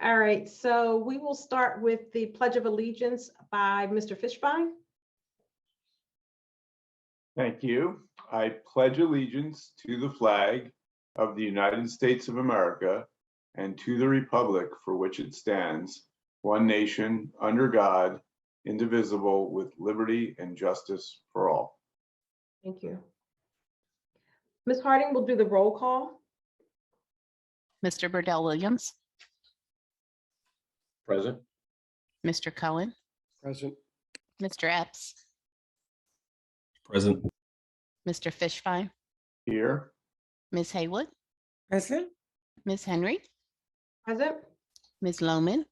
All right, so we will start with the Pledge of Allegiance by Mr. Fishbein. Thank you. I pledge allegiance to the flag of the United States of America and to the republic for which it stands, one nation, under God, indivisible, with liberty and justice for all. Thank you. Ms. Harding will do the roll call. Mr. Burdell Williams, Present. Mr. Cohen, Present. Mr. Epps, Present. Mr. Fishbein, Here, Ms. Haywood, Present. Ms. Henry, Present. Ms. Lohman,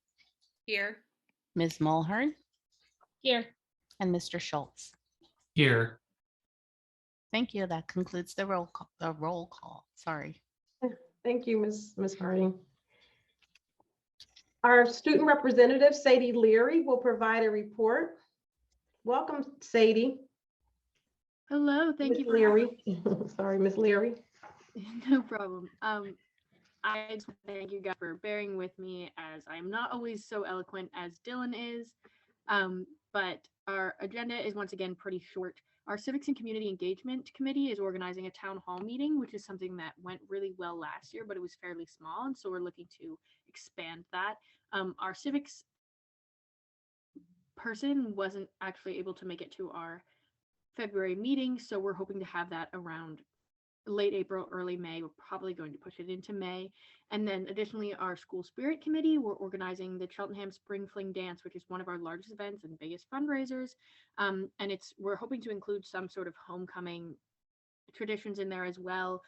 Here. Ms. Mulhern, Here. and Mr. Schultz. Here. Thank you. That concludes the roll call. Sorry. Thank you, Ms. Harding. Our student representative, Sadie Leary, will provide a report. Welcome, Sadie. Hello, thank Ms. you for Leary. Sorry, Ms. Leary. no problem. I just want to thank you guys for bearing with me as I'm not always so eloquent as Dylan is. But our agenda is once again pretty short. Our Civics and Community Engagement Committee is organizing a town hall meeting, which is something that went really well last year, but it was fairly small. And so we're looking to expand that. Our civics person wasn't actually able to make it to our February meeting, so we're hoping to have that around late April, early May. We're probably going to push it into May. And then additionally, our School Spirit Committee, we're organizing the Cheltenham Spring Fling Dance, which is one of our largest events and biggest fundraisers. And we're hoping to include some sort of homecoming traditions in there as well,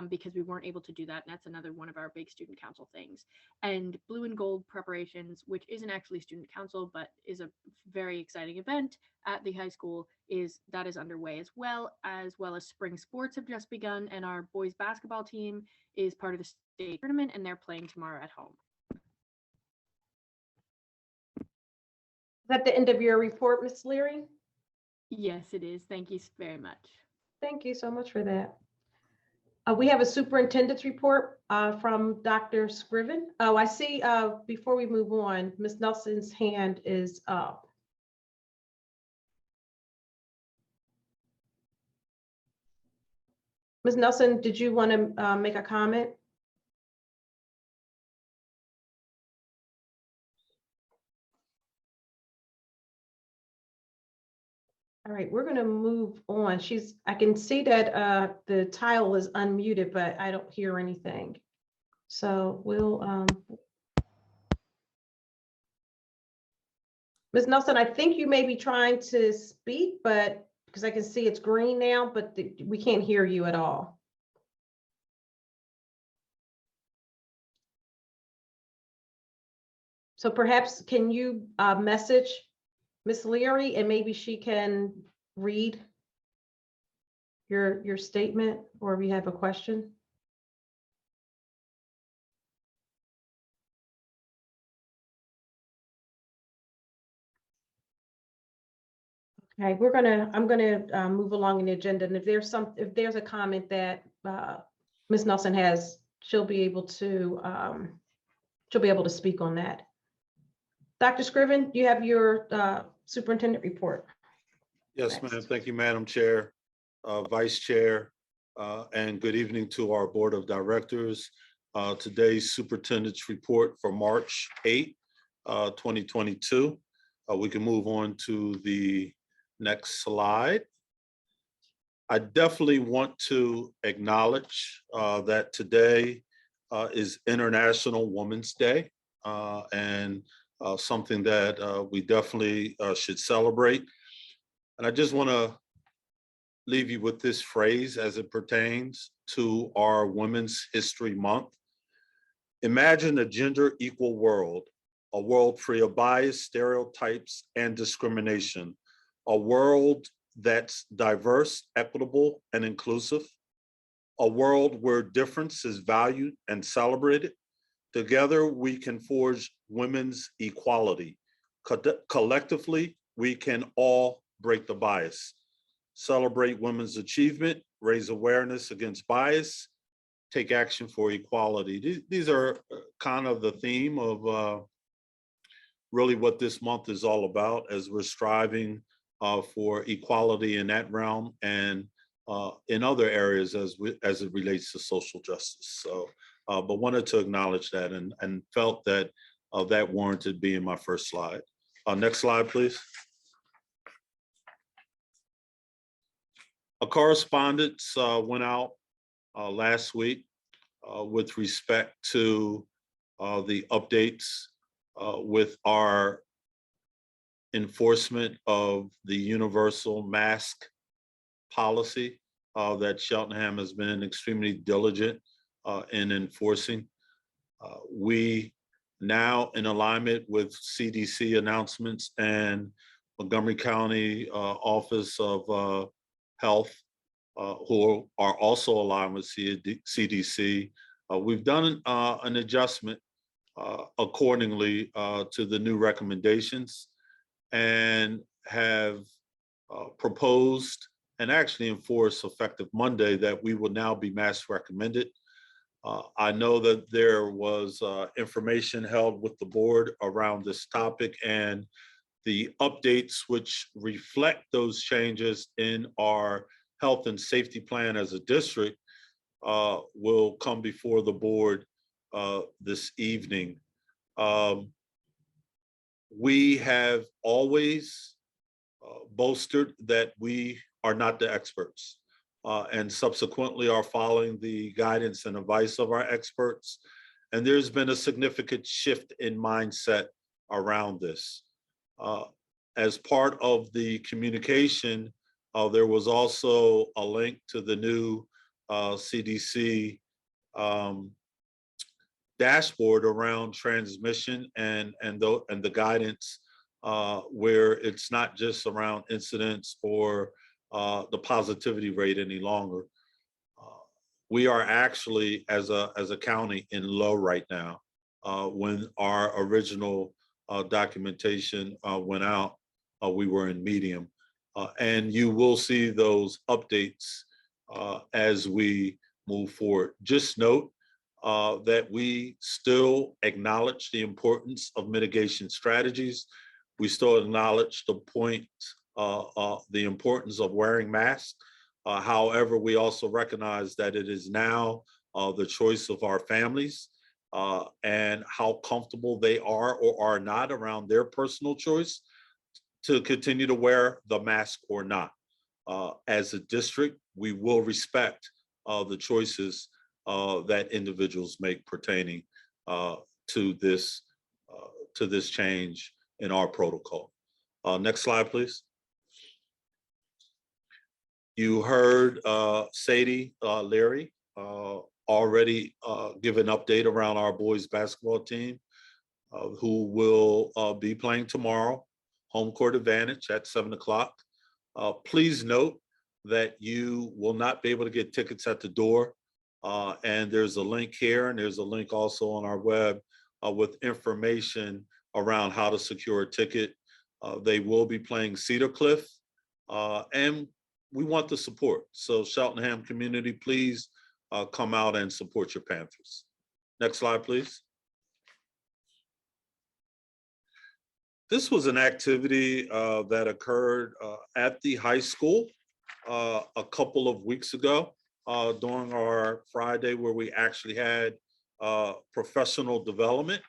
because we weren't able to do that. And that's another one of our big student council things. And Blue and Gold preparations, which isn't actually student council, but is a very exciting event at the high school, is underway as well as spring sports have just begun. And our boys basketball team is part of the state tournament and they're playing tomorrow at home. Is that the end of your report, Ms. Leary? Yes, it is. Thank you very much. Thank you so much for that. We have a superintendent's report from Dr. Scriven. Oh, I see, before we move on, Ms. Nelson's hand is up. Ms. Nelson, did you want to make a comment? All right, we're going to move on. I can see that the tile is unmuted, but I don't hear anything. So we'll, Ms. Nelson, I think you may be trying to speak, but because I can see it's green now, but we can't hear you at all. So perhaps can you message Ms. Leary and maybe she can read your statement, or if you have a question. Okay, I'm gonna move along in the agenda, and if there's a comment that Ms. Nelson has, she'll be able to speak on that. Dr. Scriven, you have your superintendent report. Yes, ma'am. Thank you, Madam Chair, Vice Chair, and good evening to our Board of Directors. Today's superintendent's report for March 8, 2022. We can move on to the next slide. I definitely want to acknowledge that today is International Women's Day, and something that we definitely should celebrate. And I just want to leave you with this phrase as it pertains to our Women's History Month. Imagine a gender equal world, a world free of bias, stereotypes, and discrimination, a world that's diverse, equitable, and inclusive, a world where difference is valued and celebrated. Together, we can forge women's equality. Collectively, we can all break the bias, celebrate women's achievement, raise awareness against bias, take action for equality. These are kind of the theme of really what this month is all about, as we're striving for equality in that realm and in other areas as it relates to social justice. So, but wanted to acknowledge that and felt that that warranted being my first slide. Next slide, please. A correspondence went out last week with respect to the updates with our enforcement of the universal mask policy that Cheltenham has been extremely diligent in enforcing. We now, in alignment with CDC announcements and Montgomery County Office of Health, who are also aligned with CDC, we've done an adjustment accordingly to the new recommendations and have proposed and actually enforced effective Monday that we will now be mask recommended. I know that there was information held with the board around this topic, and the updates which reflect those changes in our health and safety plan as a district will come before the board this evening. We have always boasted that we are not the experts and subsequently are following the guidance and advice of our experts. And there's been a significant shift in mindset around this. As part of the communication, there was also a link to the new CDC dashboard around transmission and the guidance where it's not just around incidents or the positivity rate any longer. We are actually, as a county, in low right now. When our original documentation went out, we were in medium. And you will see those updates as we move forward. Just note that we still acknowledge the importance of mitigation strategies. We still acknowledge the importance of wearing masks. However, we also recognize that it is now the choice of our families and how comfortable they are or are not around their personal choice to continue to wear the mask or not. As a district, we will respect the choices that individuals make pertaining to this change in our protocol. Next slide, please. You heard Sadie Leary already give an update around our boys basketball team, who will be playing tomorrow, home court advantage at 7 o'clock. Please note that you will not be able to get tickets at the door. And there's a link here, and there's a link also on our web with information around how to secure a ticket. They will be playing Cedar Cliff, and we want the support. So Cheltenham community, please come out and support your Panthers. Next slide, please. This was an activity that occurred at the high school a couple of weeks ago during our Friday, where we actually had professional development.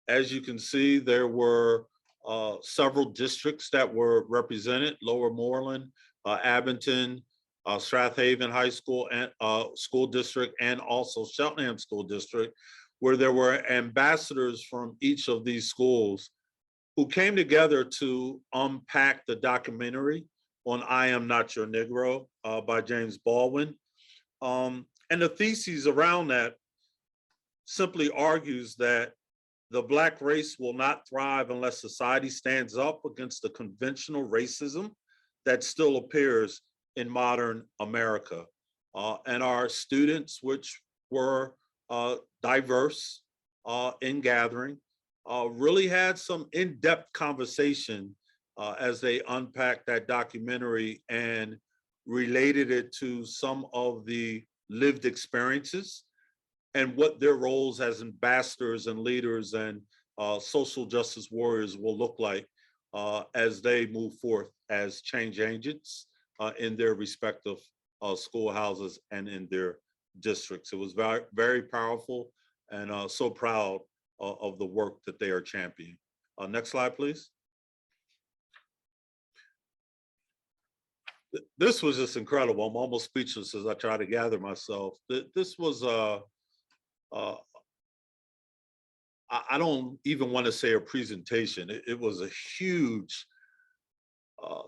As you can see, there were several districts that were represented: Lower Moreland, Abington, Strathaven High School and School District, and also Cheltenham School District, where there were ambassadors from each of these schools who came together to unpack the documentary on I Am Not Your Negro by James Baldwin. And the thesis around that simply argues that the Black race will not thrive unless society stands up against the conventional racism that still appears in modern America. And our students, which were diverse in gathering, really had some in-depth conversation as they unpacked that documentary and related it to some of the lived experiences and what their roles as ambassadors and leaders and social justice warriors will look like as they move forth as change agents in their respective schoolhouses and in their districts. It was very, very powerful, and so proud of the work that they are championing. Next slide, please. This was just incredible. I'm almost speechless as I try to gather myself. This was I don't even want to say a presentation. It was a huge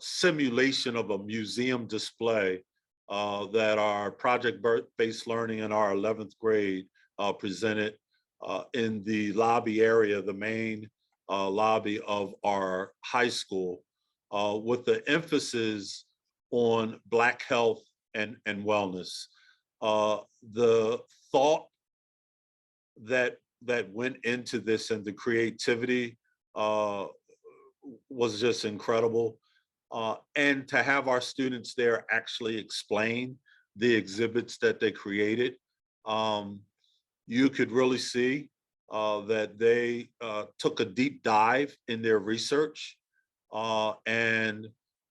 simulation of a museum display that our project-based learning in our 11th grade presented in the lobby area, the main lobby of our high school, with the emphasis on Black health and wellness. The thought that went into this and the creativity was just incredible. And to have our students there actually explain the exhibits that they created, you could really see that they took a deep dive in their research and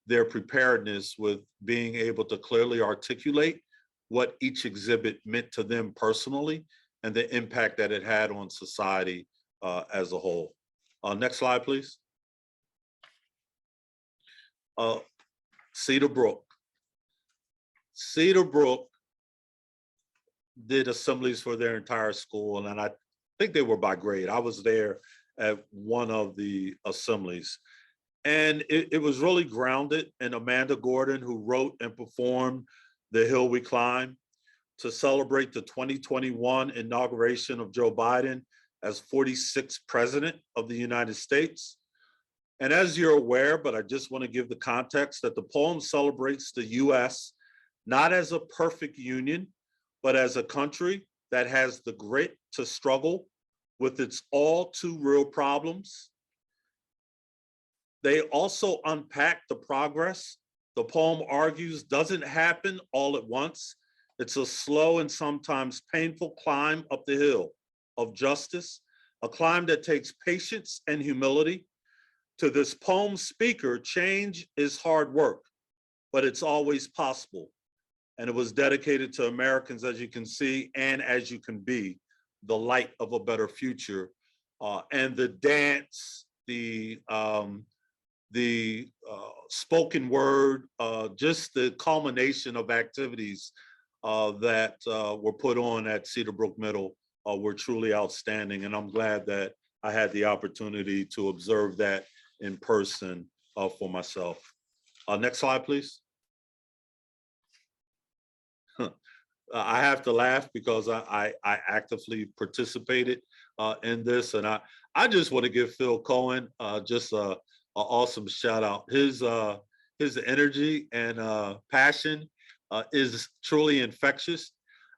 their preparedness with being able to clearly articulate what each exhibit meant to them personally and the impact that it had on society as a whole. Next slide, please. Cedarbrook. Cedarbrook did assemblies for their entire school, and I think they were by grade. I was there at one of the assemblies. And it was really grounded in Amanda Gordon, who wrote and performed The Hill We Climb to celebrate the 2021 inauguration of Joe Biden as 46th president of the United States. And as you're aware, but I just want to give the context that the poem celebrates the US not as a perfect union, but as a country that has the grit to struggle with its all too real problems. They also unpack the progress the poem argues doesn't happen all at once. It's a slow and sometimes painful climb up the hill of justice, a climb that takes patience and humility. To this poem speaker, change is hard work, but it's always possible. And it was dedicated to Americans, as you can see, and as you can be, the light of a better future. And the dance, the spoken word, just the culmination of activities that were put on at Cedarbrook Middle were truly outstanding. And I'm glad that I had the opportunity to observe that in person for myself. Next slide, please. I have to laugh because I actively participated in this, and I just want to give Phil Cohen just a awesome shout out. His energy and passion is truly infectious,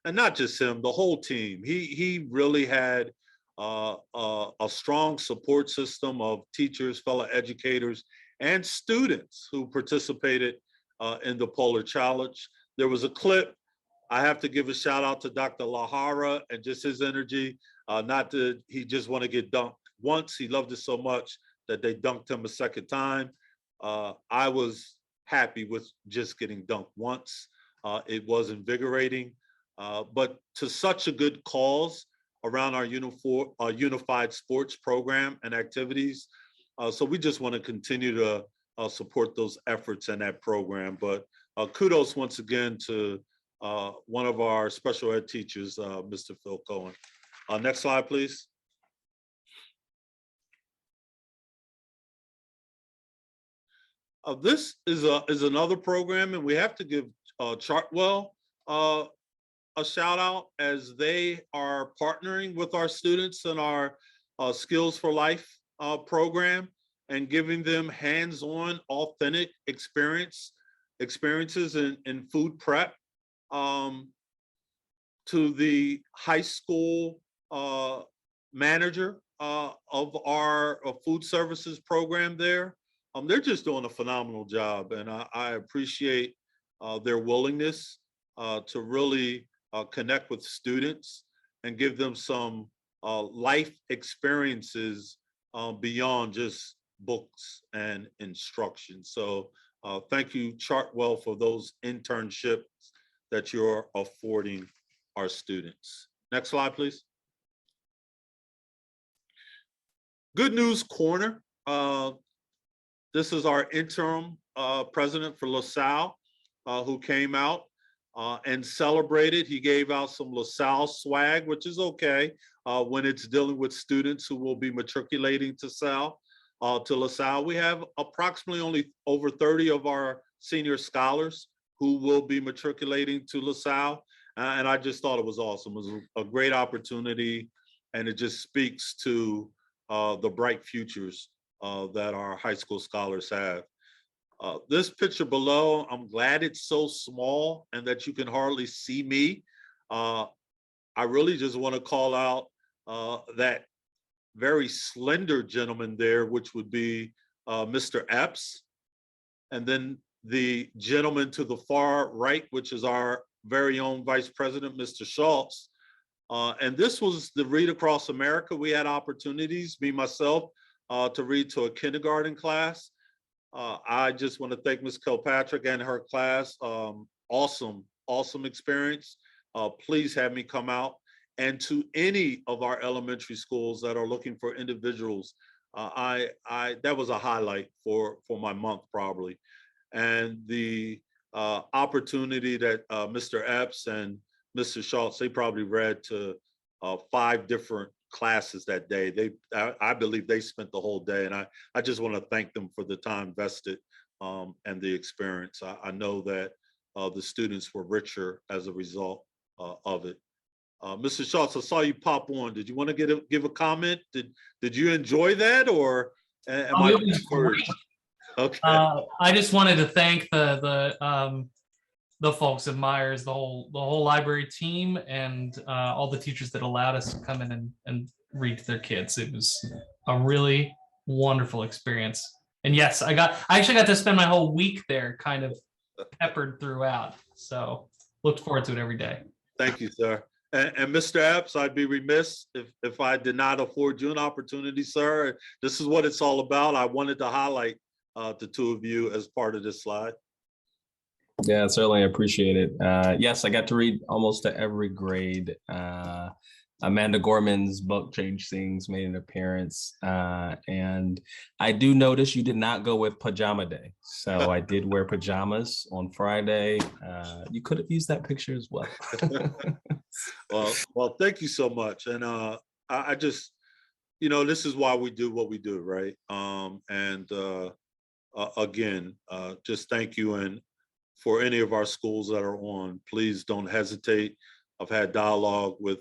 and not just him, the whole team. He really had a strong support system of teachers, fellow educators, and students who participated in the Polar Challenge. There was a clip. I have to give a shout out to Dr. Lahara and just his energy. Not that he just want to get dunked once. He loved it so much that they dunked him a second time. I was happy with just getting dunked once. It was invigorating, but to such a good cause around our unified sports program and activities. So we just want to continue to support those efforts and that program. But kudos once again to one of our special ed teachers, Mr. Phil Cohen. Next slide, please. This is another program, and we have to give Chartwell a shout out, as they are partnering with our students in our Skills for Life program and giving them hands-on, authentic experiences in food prep. To the high school manager of our food services program there. They're just doing a phenomenal job, and I appreciate their willingness to really connect with students and give them some life experiences beyond just books and instruction. So thank you, Chartwell, for those internships that you're affording our students. Next slide, please. Good News Corner. This is our interim president for LaSalle, who came out and celebrated. He gave out some LaSalle swag, which is okay when it's dealing with students who will be matriculating to LaSalle. We have approximately only over 30 of our senior scholars who will be matriculating to LaSalle. And I just thought it was awesome. It was a great opportunity, and it just speaks to the bright futures that our high school scholars have. This picture below, I'm glad it's so small and that you can hardly see me. I really just want to call out that very slender gentleman there, which would be Mr. Epps. And then the gentleman to the far right, which is our very own Vice President, Mr. Schultz. And this was the Read Across America. We had opportunities, me, myself, to read to a kindergarten class. I just want to thank Ms. Kilpatrick and her class. Awesome experience. Please have me come out. And to any of our elementary schools that are looking for individuals, that was a highlight for my month probably. And the opportunity that Mr. Epps and Mr. Schultz, they probably read to 5 different classes that day. I believe they spent the whole day, and I just want to thank them for the time invested and the experience. I know that the students were richer as a result of it. Mr. Schultz, I saw you pop on. Did you want to give a comment? Did you enjoy that, or am I? It was great. Okay. I just wanted to thank the folks at Myers, the whole library team, and all the teachers that allowed us to come in and read to their kids. It was a really wonderful experience. And yes, I actually got to spend my whole week there, kind of peppered throughout. So looked forward to it every day. Thank you, sir. And Mr. Epps, I'd be remiss if I did not afford you an opportunity, sir. This is what it's all about. I wanted to highlight the 2 of you as part of this slide. Yeah, certainly appreciate it. Yes, I got to read almost to every grade. Amanda Gorman's book, Change Things, made an appearance. And I do notice you did not go with pajama day. So I did wear pajamas on Friday. You could have used that picture as well. Well, thank you so much. And I just, this is why we do what we do, right? Again, just thank you. And for any of our schools that are on, please don't hesitate. I've had dialogue with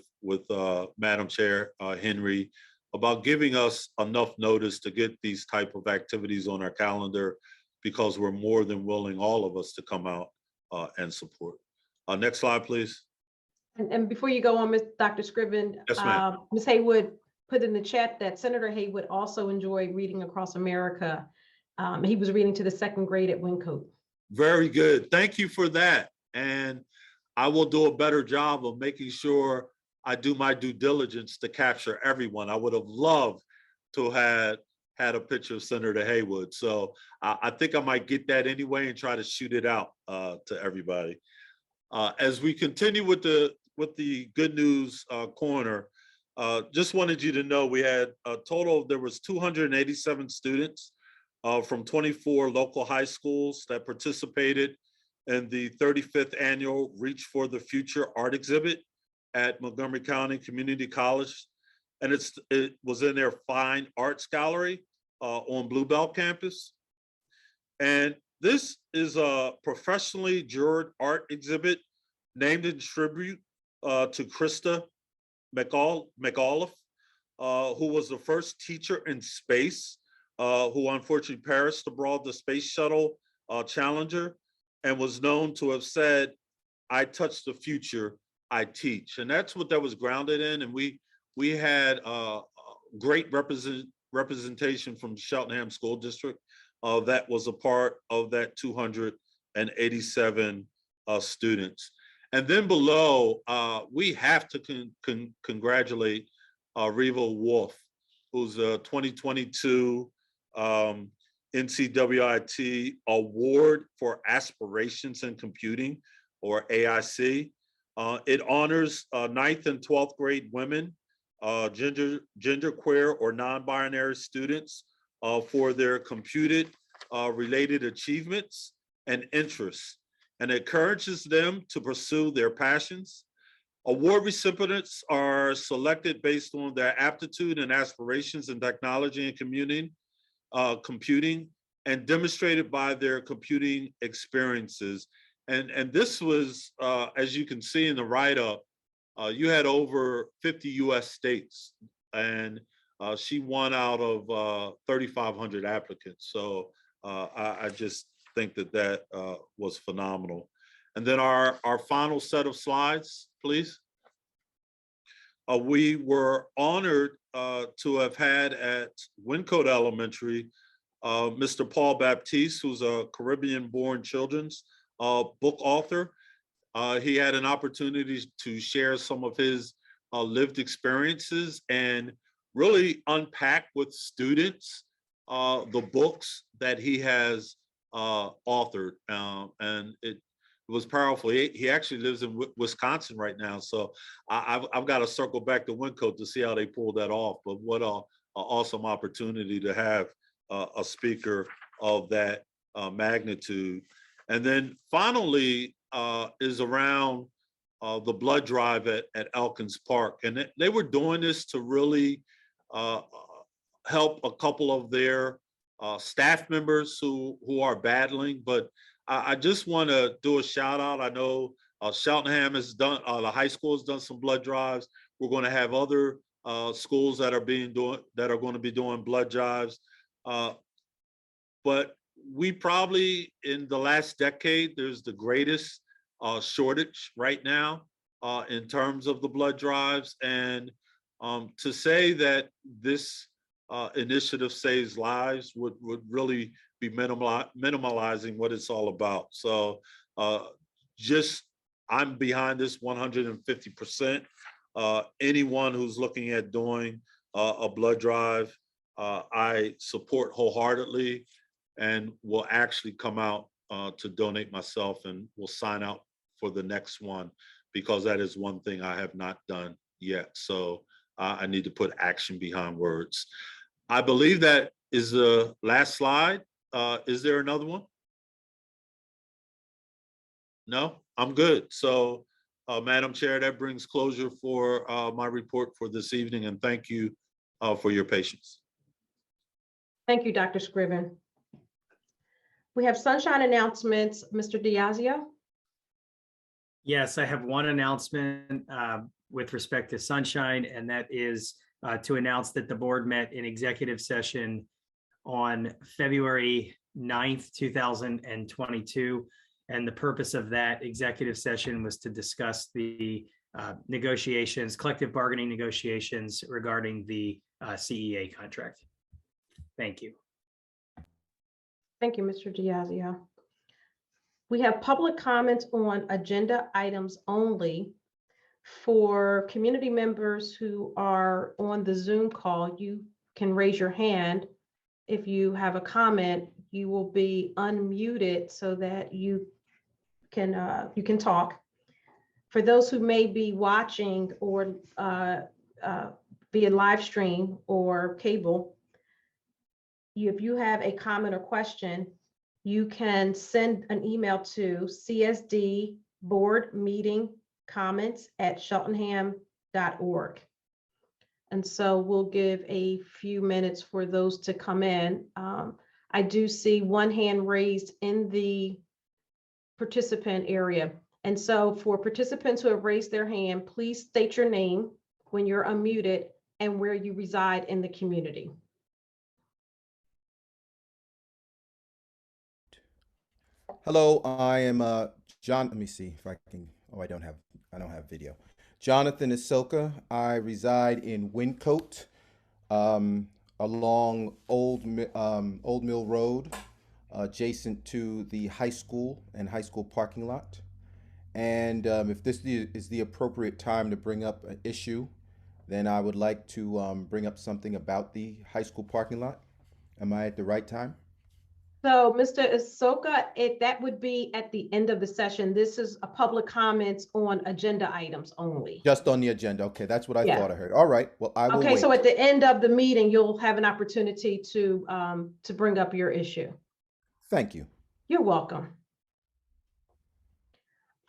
Madam Chair Henry about giving us enough notice to get these type of activities on our calendar, because we're more than willing, all of us, to come out and support. Next slide, please. And before you go on, Dr. Scriven, Yes, ma'am. Ms. Haywood put in the chat that Senator Haywood also enjoyed reading Across America. He was reading to the 2nd grade at Wyncote. Very good. Thank you for that. And I will do a better job of making sure I do my due diligence to capture everyone. I would have loved to have had a picture of Senator Haywood. So I think I might get that anyway and try to shoot it out to everybody. As we continue with the Good News Corner, just wanted you to know we had a total, there was 287 students from 24 local high schools that participated in the 35th annual Reach for the Future art exhibit at Montgomery County Community College. And it was in their Fine Arts Gallery on Bluebell campus. And this is a professionally juried art exhibit named in tribute to Krista McAuliffe, who was the first teacher in space, who unfortunately perished aboard the Space Shuttle Challenger, and was known to have said, "I touch the future, I teach." And that's what that was grounded in. And we had great representation from Cheltenham School District that was a part of that 287 students. And then below, we have to congratulate Reva Wolf, who's a 2022 NCWIT Award for Aspirations in Computing, or AIC. It honors 9th and 12th grade women, genderqueer or non-binary students for their computed related achievements and interests, and encourages them to pursue their passions. Award recipients are selected based on their aptitude and aspirations in technology and computing, and demonstrated by their computing experiences. And this was, as you can see in the write-up, you had over 50 US states, and she won out of 3,500 applicants. So I just think that was phenomenal. And then our final set of slides, please. We were honored to have had at Wyncote Elementary, Mr. Paul Baptiste, who's a Caribbean-born children's book author. He had an opportunity to share some of his lived experiences and really unpack with students the books that he has authored. And it was powerful. He actually lives in Wisconsin right now. So I've got to circle back to Wyncote to see how they pulled that off. But what a awesome opportunity to have a speaker of that magnitude. And then finally is around the blood drive at Elkins Park. And they were doing this to really help a couple of their staff members who are battling. But I just want to do a shout out. I know Cheltenham has done, the high school has done some blood drives. We're going to have other schools that are going to be doing blood drives. But we probably, in the last decade, there's the greatest shortage right now in terms of the blood drives. And to say that this initiative saves lives would really be minimalizing what it's all about. So I'm behind this 150%. Anyone who's looking at doing a blood drive, I support wholeheartedly, and will actually come out to donate myself, and will sign out for the next one, because that is one thing I have not done yet. So I need to put action behind words. I believe that is the last slide. Is there another one? No, I'm good. So Madam Chair, that brings closure for my report for this evening, and thank you for your patience. Thank you, Dr. Scriven. We have sunshine announcements. Mr. Diazio. Yes, I have one announcement with respect to sunshine, and that is to announce that the board met in executive session on February 9th, 2022. And the purpose of that executive session was to discuss the negotiations, collective bargaining negotiations regarding the CEA contract. Thank you. Thank you, Mr. Diazio. We have public comments on agenda items only. For community members who are on the Zoom call, you can raise your hand. If you have a comment, you will be unmuted so that you can talk. For those who may be watching or via live stream or cable, if you have a comment or question, you can send an email to csdboardmeetingcomments@cheltenham.org. And so we'll give a few minutes for those to come in. I do see one hand raised in the participant area. And so for participants who have raised their hand, please state your name when you're unmuted and where you reside in the community. Hello, I am John. Let me see if I can. Oh, I don't have video. Jonathan Isilka. I reside in Wyncote, along Old Mill Road, adjacent to the high school and high school parking lot. And if this is the appropriate time to bring up an issue, then I would like to bring up something about the high school parking lot. Am I at the right time? So, Mr. Isoka, that would be at the end of the session. This is a public comments on agenda items only. Just on the agenda. Okay, that's what I Yeah. thought I heard. All right. Well, I will Okay, wait. so at the end of the meeting, you'll have an opportunity to bring up your issue. Thank you. You're welcome.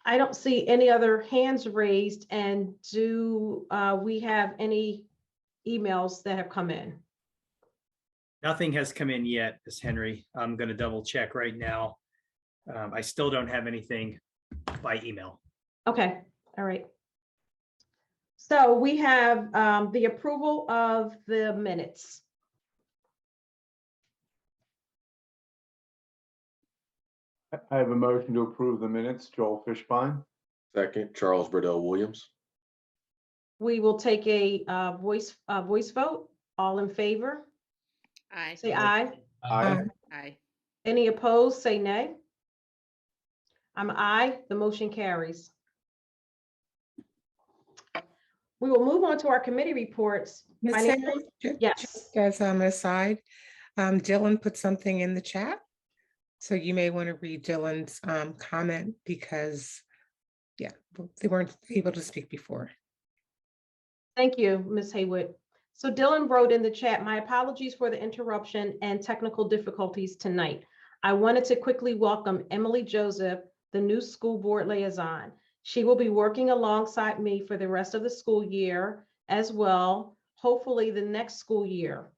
I don't see any other hands raised, and do we have any emails that have come in? Nothing has come in yet, Ms. Henry. I'm going to double check right now. I still don't have anything by email. Okay, all right. So we have the approval of the minutes. I have a motion to approve the minutes. Joel Fishbein. Second, Charles Burdell Williams. We will take a voice vote. All in favor, Aye. say aye. Aye. Aye. Any opposed, say nay. I'm aye, the motion carries. We will move on to our committee reports. Ms. Financial- Henry, Yes. just as an aside, Dylan put something in the chat. So you may want to read Dylan's comment because, yeah, they weren't able to speak before. Thank you, Ms. Haywood. So Dylan wrote in the chat, my apologies for the interruption and technical difficulties tonight. I wanted to quickly welcome Emily Joseph, the new school board liaison. She will be working alongside me for the rest of the school year as well, hopefully the next school year.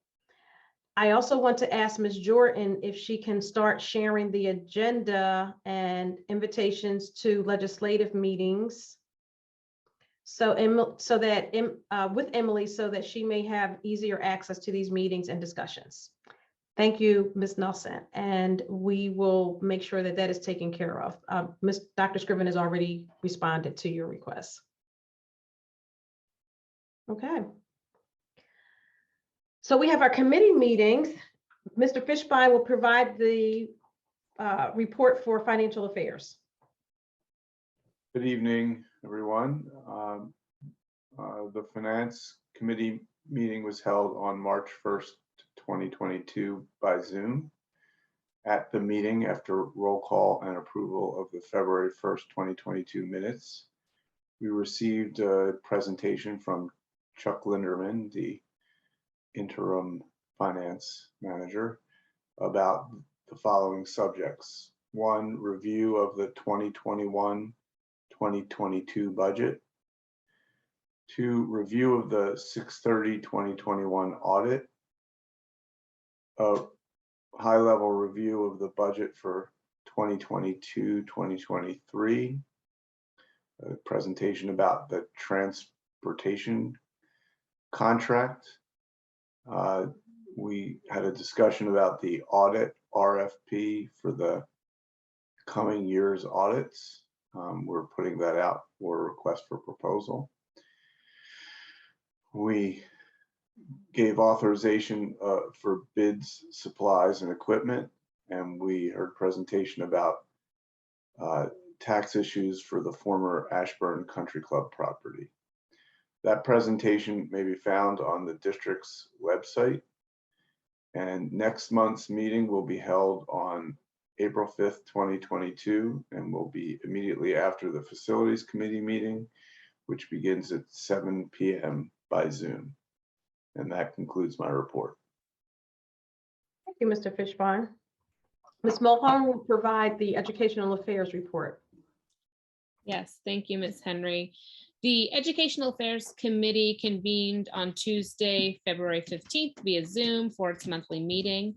I also want to ask Ms. Jordan if she can start sharing the agenda and invitations to legislative meetings. So with Emily, so that she may have easier access to these meetings and discussions. Thank you, Ms. Nelson, and we will make sure that that is taken care of. Dr. Scriven has already responded to your request. Okay. So we have our committee meetings. Mr. Fishbein will provide the report for financial affairs. Good evening, everyone. The Finance Committee meeting was held on March 1st, 2022 by Zoom. At the meeting, after roll call and approval of the February 1st, 2022 minutes, we received a presentation from Chuck Linderman, the interim finance manager, about the following subjects. One, review of the 2021-2022 budget. Two, review of the 6/30/2021 audit. A high-level review of the budget for 2022-2023. A presentation about the transportation contract. We had a discussion about the audit RFP for the coming year's audits. We're putting that out for request for proposal. We gave authorization for bids, supplies, and equipment, and we heard presentation about tax issues for the former Ashburn Country Club property. That presentation may be found on the district's website, and next month's meeting will be held on April 5th, 2022, and will be immediately after the Facilities Committee meeting, which begins at 7 p.m. by Zoom. And that concludes my report. Thank you, Mr. Fishbein. Ms. Mulholland will provide the Educational Affairs report. Yes, thank you, Ms. Henry. The Educational Affairs Committee convened on Tuesday, February 15th via Zoom for its monthly meeting.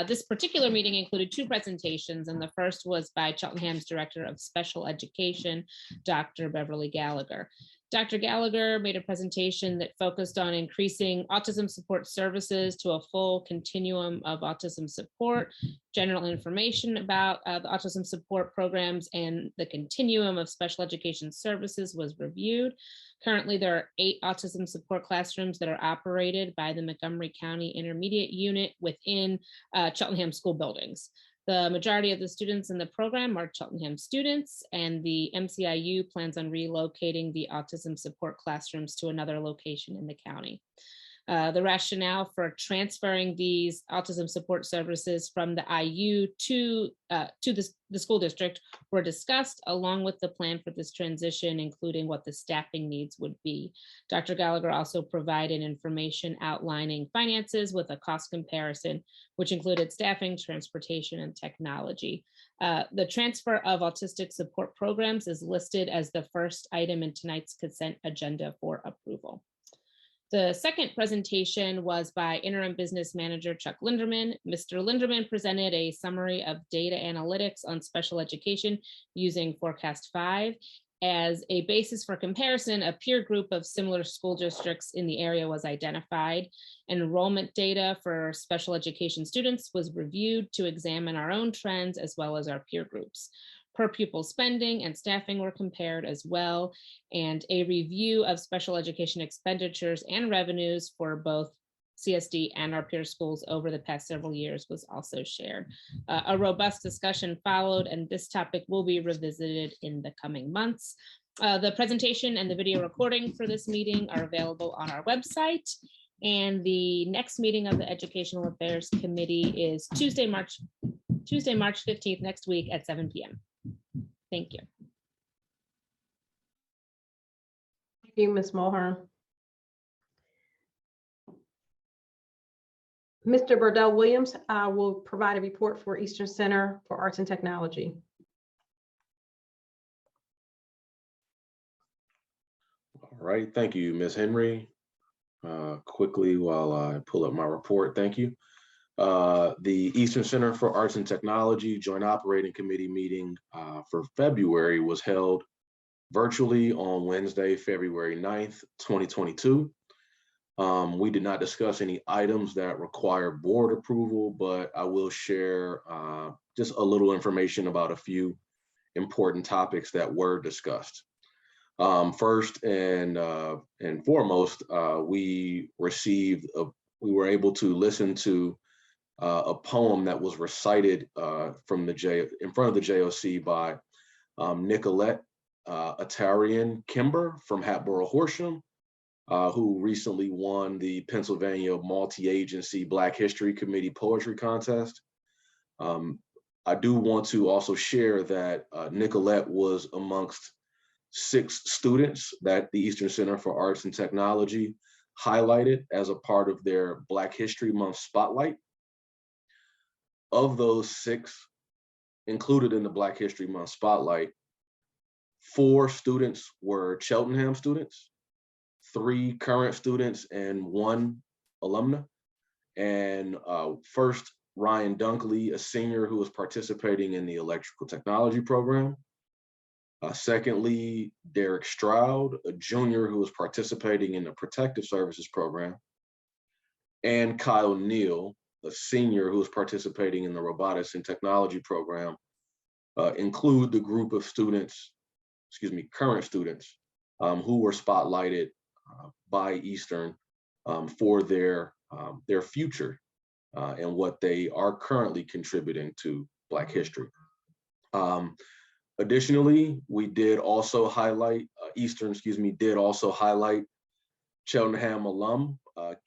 This particular meeting included two presentations, and the first was by Cheltenham's Director of Special Education, Dr. Beverly Gallagher. Dr. Gallagher made a presentation that focused on increasing autism support services to a full continuum of autism support, general information about the autism support programs, and the continuum of special education services was reviewed. Currently, there are 8 autism support classrooms that are operated by the Montgomery County Intermediate Unit within Cheltenham school buildings. The majority of the students in the program are Cheltenham students, and the MCIU plans on relocating the autism support classrooms to another location in the county. The rationale for transferring these autism support services from the IU to the school district were discussed, along with the plan for this transition, including what the staffing needs would be. Dr. Gallagher also provided information outlining finances with a cost comparison, which included staffing, transportation, and technology. The transfer of autistic support programs is listed as the first item in tonight's consent agenda for approval. The second presentation was by Interim Business Manager Chuck Linderman. Mr. Linderman presented a summary of data analytics on special education using Forecast 5. As a basis for comparison, a peer group of similar school districts in the area was identified. Enrollment data for special education students was reviewed to examine our own trends as well as our peer groups. Per pupil spending and staffing were compared as well, and a review of special education expenditures and revenues for both CSD and our peer schools over the past several years was also shared. A robust discussion followed, and this topic will be revisited in the coming months. The presentation and the video recording for this meeting are available on our website, and the next meeting of the Educational Affairs Committee is Tuesday, March 15th, next week at 7 p.m. Thank you. Thank you, Ms. Mulhern. Mr. Burdell Williams will provide a report for Eastern Center for Arts and Technology. All right, thank you, Ms. Henry. Quickly, while I pull up my report, thank you. The Eastern Center for Arts and Technology Joint Operating Committee meeting for February was held virtually on Wednesday, February 9th, 2022. We did not discuss any items that require board approval, but I will share just a little information about a few important topics that were discussed. First and foremost, we were able to listen to a poem that was recited in front of the JOC by Nicolette Atarian Kimber from Hatboro Horsham, who recently won the Pennsylvania Multi-Agency Black History Committee Poetry Contest. I do want to also share that Nicolette was amongst 6 students that the Eastern Center for Arts and Technology highlighted as a part of their Black History Month Spotlight. Of those 6 included in the Black History Month Spotlight, 4 students were Cheltenham students, 3 current students, and 1 alumna. And first, Ryan Dunkley, a senior who was participating in the electrical technology program. Secondly, Derek Stroud, a junior who was participating in the protective services program. And Kyle Neal, a senior who was participating in the robotics and technology program, include the group of students, current students, who were spotlighted by Eastern for their future and what they are currently contributing to Black history. Additionally, we did also highlight, Eastern did also highlight Cheltenham alum,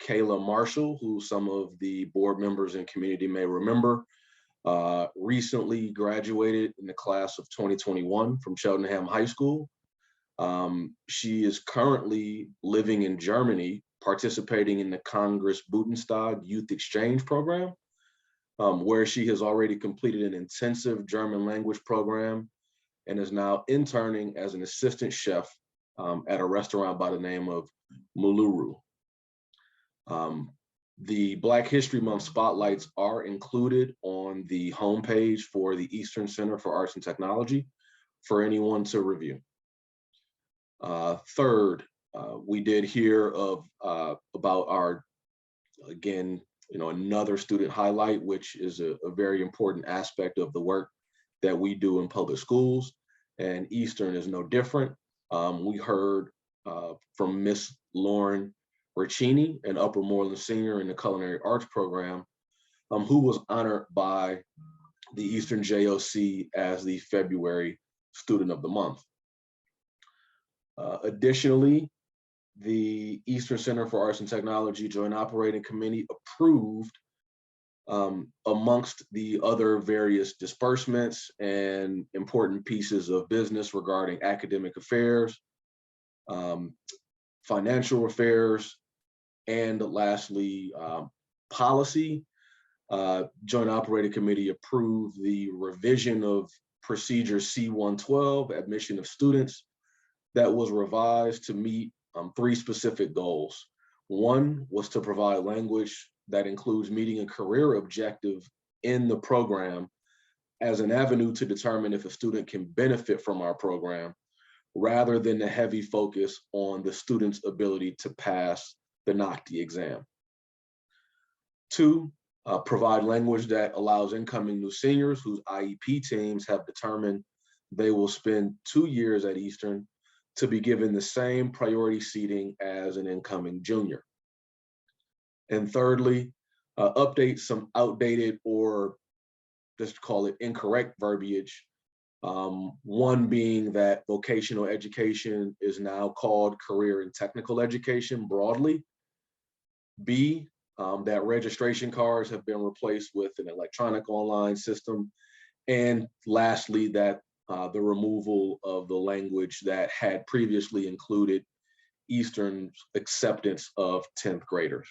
Kayla Marshall, who some of the board members and community may remember, recently graduated in the class of 2021 from Cheltenham High School. She is currently living in Germany, participating in the Congress Butenstag Youth Exchange Program, where she has already completed an intensive German language program and is now interning as an assistant chef at a restaurant by the name of Muluru. The Black History Month spotlights are included on the homepage for the Eastern Center for Arts and Technology for anyone to review. Third, we did hear about our, again, another student highlight, which is a very important aspect of the work that we do in public schools, and Eastern is no different. We heard from Miss Lauren Ricchini, an Upper Moreland senior in the Culinary Arts program, who was honored by the Eastern JOC as the February Student of the Month. Additionally, the Eastern Center for Arts and Technology Joint Operating Committee approved, amongst the other various disbursements and important pieces of business regarding academic affairs, financial affairs, and lastly, policy. Joint Operating Committee approved the revision of Procedure C-112, admission of students, that was revised to meet 3 specific goals. One was to provide language that includes meeting a career objective in the program as an avenue to determine if a student can benefit from our program, rather than the heavy focus on the student's ability to pass the NOCTI exam. 2, provide language that allows incoming new seniors whose IEP teams have determined they will spend 2 years at Eastern to be given the same priority seating as an incoming junior. And thirdly, update some outdated, or just call it incorrect, verbiage. One being that vocational education is now called career and technical education broadly. B, that registration cards have been replaced with an electronic online system. And lastly, that the removal of the language that had previously included Eastern's acceptance of 10th graders.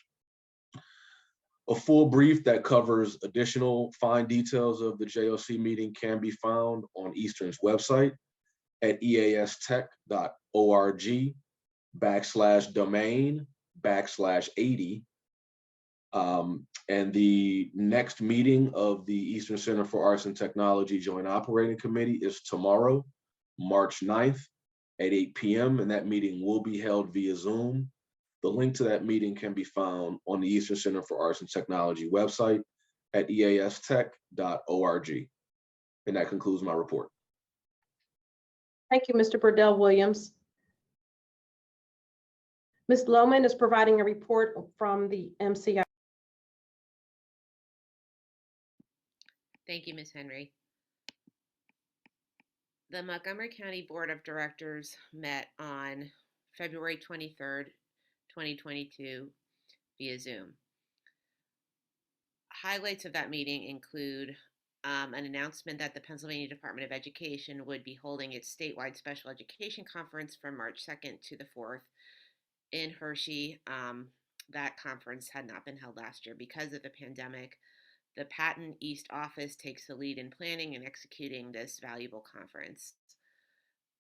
A full brief that covers additional fine details of the JOC meeting can be found on Eastern's website at eastern.org/domain/80. And the next meeting of the Eastern Center for Arts and Technology Joint Operating Committee is tomorrow, March 9th at 8 p.m. And that meeting will be held via Zoom. The link to that meeting can be found on the Eastern Center for Arts and Technology website at eastech.org. And that concludes my report. Thank you, Mr. Burdell Williams. Ms. Lohman is providing a report from the MCI. Thank you, Ms. Henry. The Montgomery County Board of Directors met on February 23rd, 2022 via Zoom. Highlights of that meeting include an announcement that the Pennsylvania Department of Education would be holding its statewide special education conference from March 2nd to the 4th in Hershey. That conference had not been held last year because of the pandemic. The Patton East office takes the lead in planning and executing this valuable conference.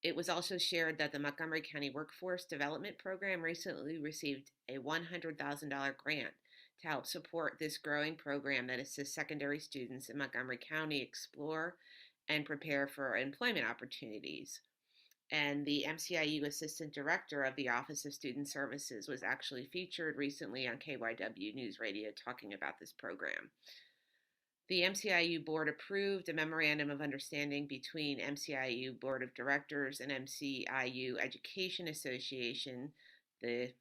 It was also shared that the Montgomery County Workforce Development Program recently received a $100,000 grant to help support this growing program that assists secondary students in Montgomery County explore and prepare for employment opportunities. And the MCIU Assistant Director of the Office of Student Services was actually featured recently on KYW News Radio talking about this program. The MCIU Board approved a Memorandum of Understanding between MCIU Board of Directors and MCIU Education Association, their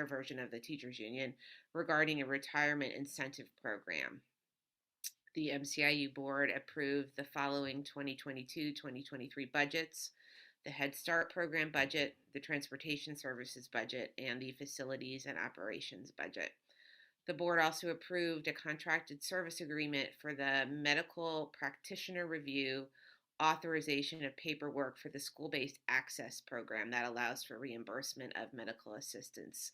version of the teachers union, regarding a retirement incentive program. The MCIU Board approved the following 2022-2023 budgets: the Head Start program budget, the Transportation Services budget, and the Facilities and Operations budget. The board also approved a contracted service agreement for the medical practitioner review authorization of paperwork for the school-based access program that allows for reimbursement of medical assistance,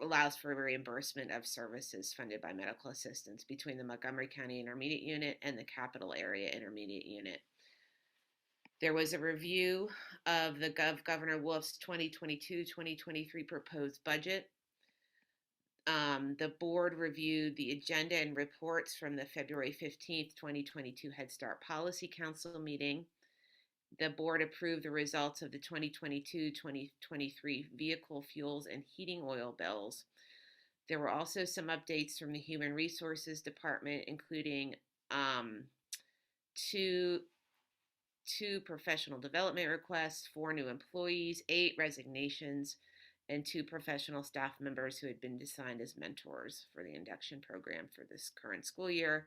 allows for reimbursement of services funded by medical assistance between the Montgomery County Intermediate Unit and the Capital Area Intermediate Unit. There was a review of the Governor Wolf's 2022-2023 proposed budget. The board reviewed the agenda and reports from the February 15th, 2022 Head Start Policy Council meeting. The board approved the results of the 2022-2023 vehicle fuels and heating oil bills. There were also some updates from the Human Resources Department, including two professional development requests, 4 new employees, 8 resignations, and 2 professional staff members who had been assigned as mentors for the induction program for this current school year.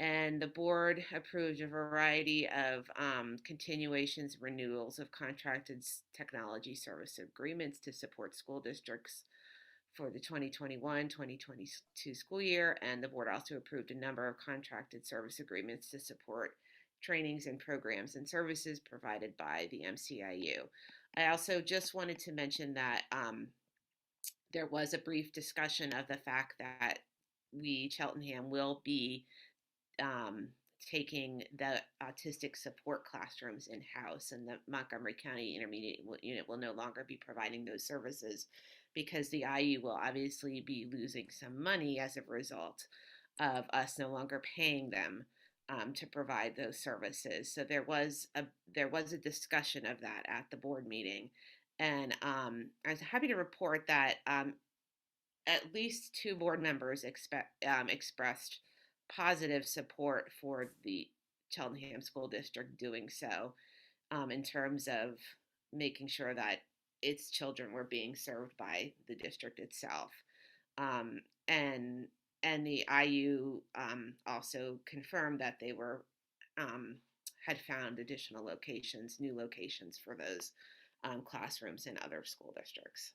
And the board approved a variety of continuations, renewals of contracted technology service agreements to support school districts for the 2021-2022 school year. And the board also approved a number of contracted service agreements to support trainings and programs and services provided by the MCIU. I also just wanted to mention that there was a brief discussion of the fact that Cheltenham, will be taking the autistic support classrooms in-house, and the Montgomery County Intermediate Unit will no longer be providing those services because the IU will obviously be losing some money as a result of us no longer paying them to provide those services. So there was a discussion of that at the board meeting, and I was happy to report that at least 2 board members expressed positive support for the Cheltenham School District doing so, in terms of making sure that its children were being served by the district itself. And the IU also confirmed that they were had found additional locations, new locations for those classrooms in other school districts.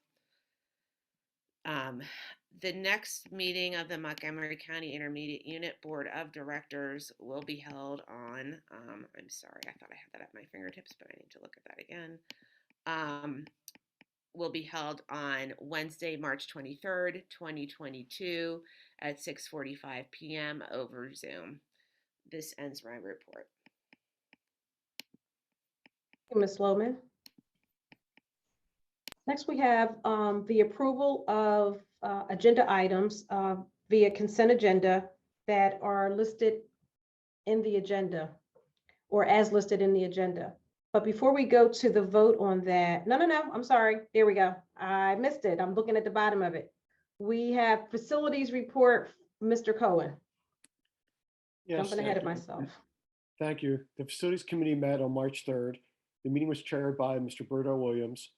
The next meeting of the Montgomery County Intermediate Unit Board of Directors will be held on, I'm sorry, I thought I had that at my fingertips, but I need to look at that again. Will be held on Wednesday, March 23rd, 2022 at 6:45 p.m. over Zoom. This ends my report. Thank you, Ms. Lohman. Next, we have the approval of agenda items via consent agenda that are listed in the agenda or as listed in the agenda. But before we go to the vote on that, no, I'm sorry. There we go. I missed it. I'm looking at the bottom of it. We have facilities report, Mr. Cohen. Yes, Jumping ahead of myself. Thank you. The Facilities Committee met on March 3rd. The meeting was chaired by Mr. Berto Williams.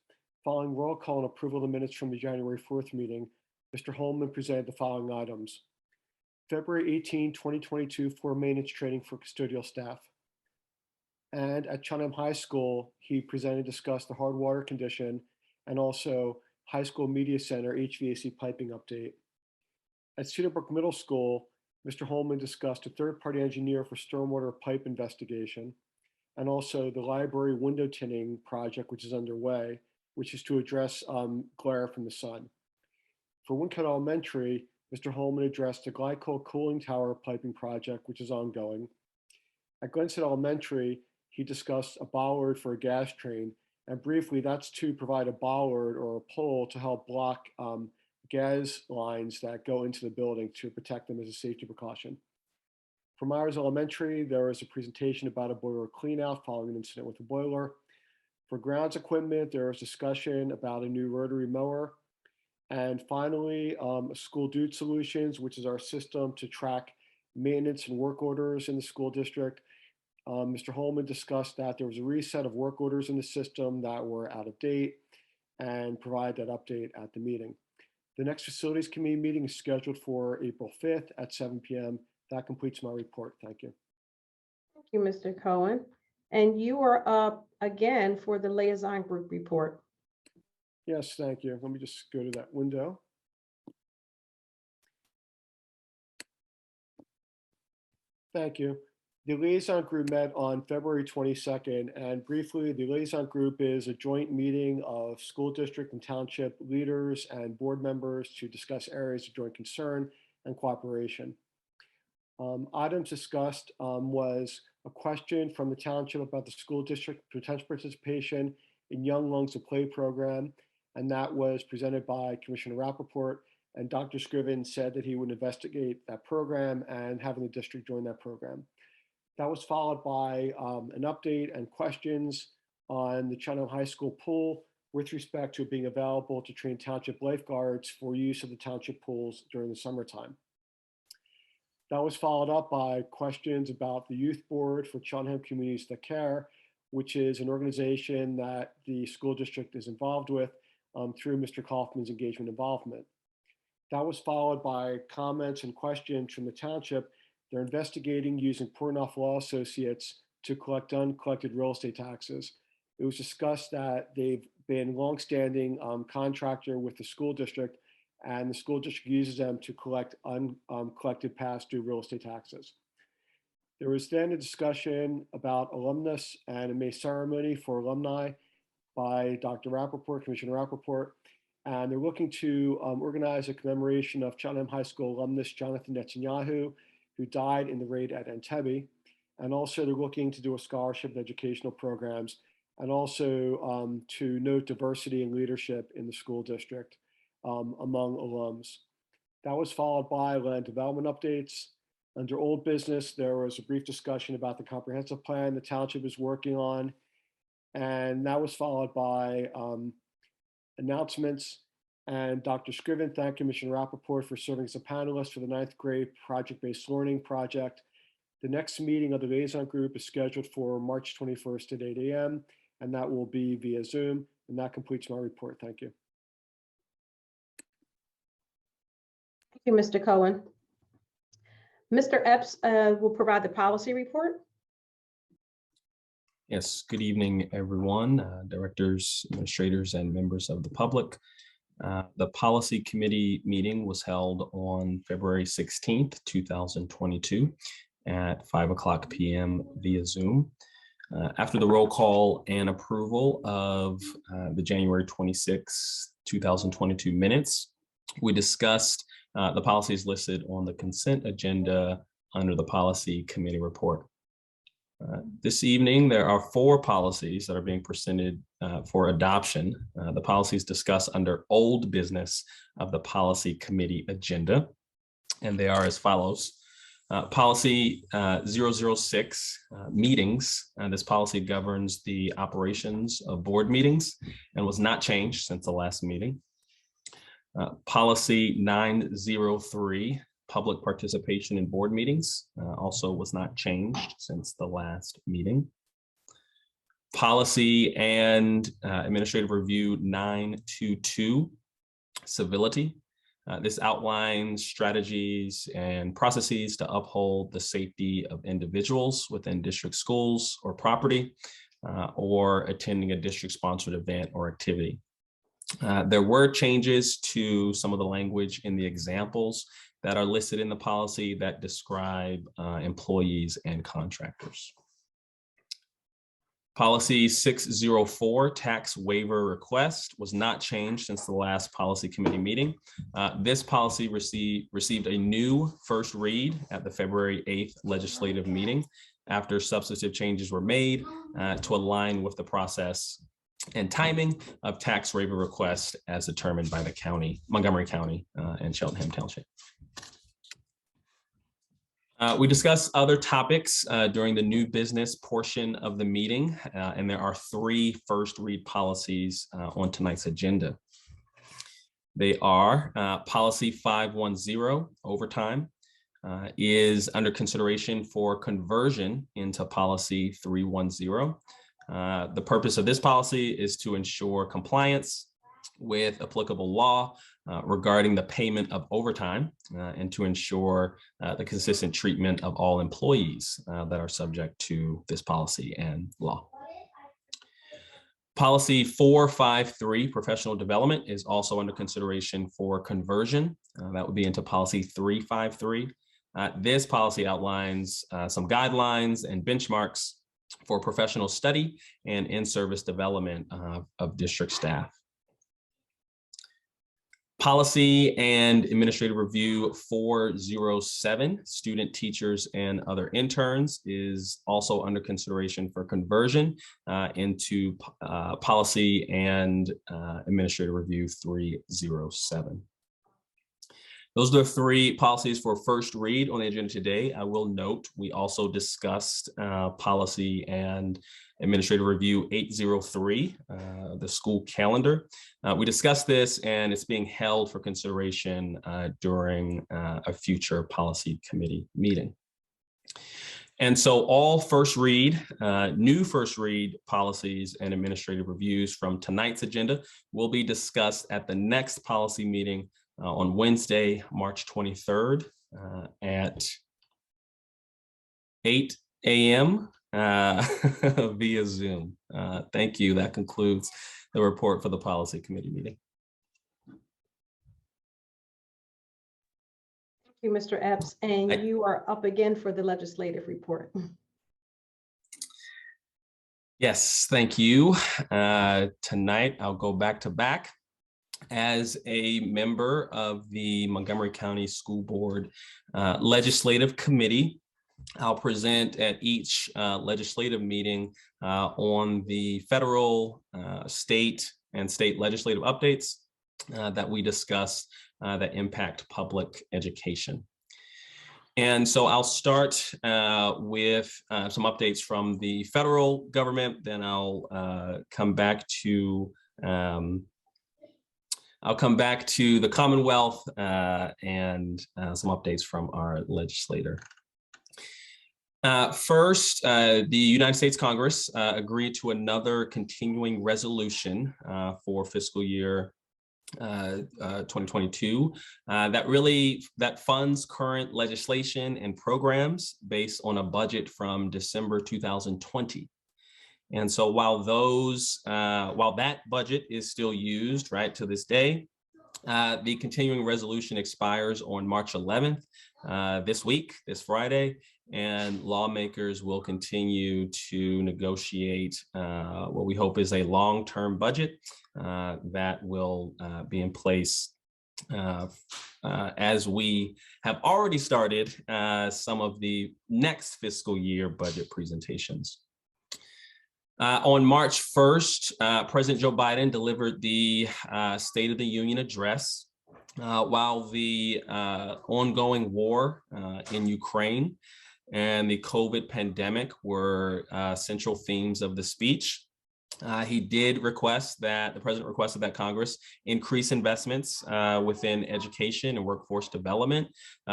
Following roll call and approval of the minutes from the January 4th meeting, Mr. Holman presented the following items. February 18, 2022, floor maintenance training for custodial staff. And at Cheltenham High School, he presented and discussed the hard water condition and also High School Media Center HVAC piping update. At Cedarbrook Middle School, Mr. Holman discussed a third-party engineer for stormwater pipe investigation and also the library window tinting project, which is underway, which is to address glare from the sun. For Wincott Elementary, Mr. Holman addressed the glycol cooling tower piping project, which is ongoing. At Glenstead Elementary, he discussed a bollard for a gas train, and briefly, that's to provide a bollard or a pole to help block gas lines that go into the building to protect them as a safety precaution. For Myers Elementary, there was a presentation about a boiler cleanout following an incident with a boiler. For grounds equipment, there was discussion about a new rotary mower. And finally, School Dude Solutions, which is our system to track maintenance and work orders in the school district. Mr. Holman discussed that there was a reset of work orders in the system that were out of date and provide that update at the meeting. The next Facilities Committee meeting is scheduled for April 5th at 7 p.m. That completes my report. Thank you. Thank you, Mr. Cohen. And you are up again for the Liaison Group report. Yes, thank you. Let me just go to that window. Thank you. The Liaison Group met on February 22nd, and briefly, the Liaison Group is a joint meeting of school district and township leaders and board members to discuss areas of joint concern and cooperation. Items discussed was a question from the township about the school district potential participation in Young Lungs to Play program, and that was presented by Commissioner Rappaport, and Dr. Scriven said that he would investigate that program and having the district join that program. That was followed by an update and questions on the Cheltenham High School pool with respect to it being available to train township lifeguards for use of the township pools during the summertime. That was followed up by questions about the youth board for Cheltenham Communities That Care, which is an organization that the school district is involved with through Mr. Kaufman's engagement involvement. That was followed by comments and questions from the township They're investigating using Portnoy Law Associates to collect uncollected real estate taxes. It was discussed that they've been longstanding contractor with the school district, and the school district uses them to collect uncollected past due real estate taxes. There was then a discussion about alumnus and a May ceremony for alumni by Dr. Rappaport, Commissioner Rappaport, and they're looking to organize a commemoration of Cheltenham High School alumnus Jonathan Netanyahu, who died in the raid at Entebbe. And also they're looking to do a scholarship and educational programs, and also to note diversity and leadership in the school district among alums. That was followed by land development updates. Under old business, there was a brief discussion about the comprehensive plan the township is working on. And that was followed by announcements. And Dr. Scriven thanked Commissioner Rappaport for serving as a panelist for the 9th grade project-based learning project. The next meeting of the Liaison group is scheduled for March 21st at 8 a.m. and that will be via Zoom. And that completes my report. Thank you. Thank you, Mr. Cohen. Mr. Epps will provide the policy report. Yes, good evening, everyone, directors, administrators, and members of the public. The policy committee meeting was held on February 16th, 2022 at 5:00 p.m. via Zoom. After the roll call and approval of the January 26, 2022 minutes, we discussed the policies listed on the consent agenda under the policy committee report. This evening, there are 4 policies that are being presented for adoption. The policies discussed under old business of the policy committee agenda, and they are as follows. Policy 006, meetings. This policy governs the operations of board meetings and was not changed since the last meeting. Policy 903, public participation in board meetings, also was not changed since the last meeting. Policy and administrative review 922, civility. This outlines strategies and processes to uphold the safety of individuals within district schools or property, or attending a district-sponsored event or activity. There were changes to some of the language in the examples that are listed in the policy that describe employees and contractors. Policy 604, tax waiver request, was not changed since the last policy committee meeting. This policy received a new first read at the February 8th legislative meeting after substantive changes were made to align with the process and timing of tax waiver request as determined by the county, Montgomery County and Cheltenham Township. We discussed other topics during the new business portion of the meeting, and there are 3 first read policies on tonight's agenda. They are policy 510, overtime, is under consideration for conversion into policy 310. The purpose of this policy is to ensure compliance with applicable law regarding the payment of overtime and to ensure the consistent treatment of all employees that are subject to this policy and law. Policy 453, professional development, is also under consideration for conversion. That would be into policy 353. This policy outlines some guidelines and benchmarks for professional study and in-service development of district staff. Policy and administrative review 407, student teachers and other interns, is also under consideration for conversion into policy and administrative review 307. Those are the 3 policies for first read on the agenda today. I will note we also discussed policy and administrative review 803, the school calendar. We discussed this and it's being held for consideration during a future policy committee meeting. And so all first read, new first read policies and administrative reviews from tonight's agenda will be discussed at the next policy meeting on Wednesday, March 23rd at 8 a.m. Via Zoom. Thank you. That concludes the report for the policy committee meeting. Thank you, Mr. Epps, and you are up again for the legislative report. Yes, thank you. Tonight, I'll go back to back. As a member of the Montgomery County School Board Legislative Committee, I'll present at each legislative meeting on the federal, state, and state legislative updates that we discuss that impact public education. And so I'll start with some updates from the federal government, then I'll come back to the Commonwealth and some updates from our legislator. First, the United States Congress agreed to another continuing resolution for fiscal year 2022 that funds current legislation and programs based on a budget from December 2020. And so while that budget is still used right to this day, the continuing resolution expires on March 11th, this Friday, and lawmakers will continue to negotiate what we hope is a long-term budget that will be in place as we have already started some of the next fiscal year budget presentations. On March 1st, President Joe Biden delivered the State of the Union address. While the ongoing war in Ukraine and the COVID pandemic were central themes of the speech, the president requested that Congress increase investments within education and workforce development,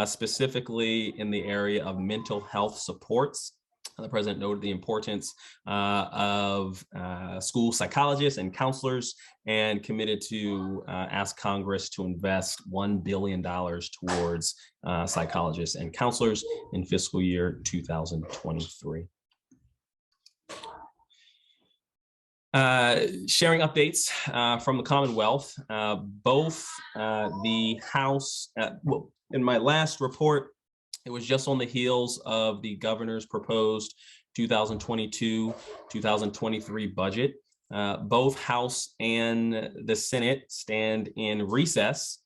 specifically in the area of mental health supports. The president noted the importance of school psychologists and counselors and committed to ask Congress to invest $1 billion towards psychologists and counselors in fiscal year 2023. Sharing updates from the Commonwealth, both the House, in my last report, it was just on the heels of the governor's proposed 2022-2023 budget. Both House and the Senate stand in recess,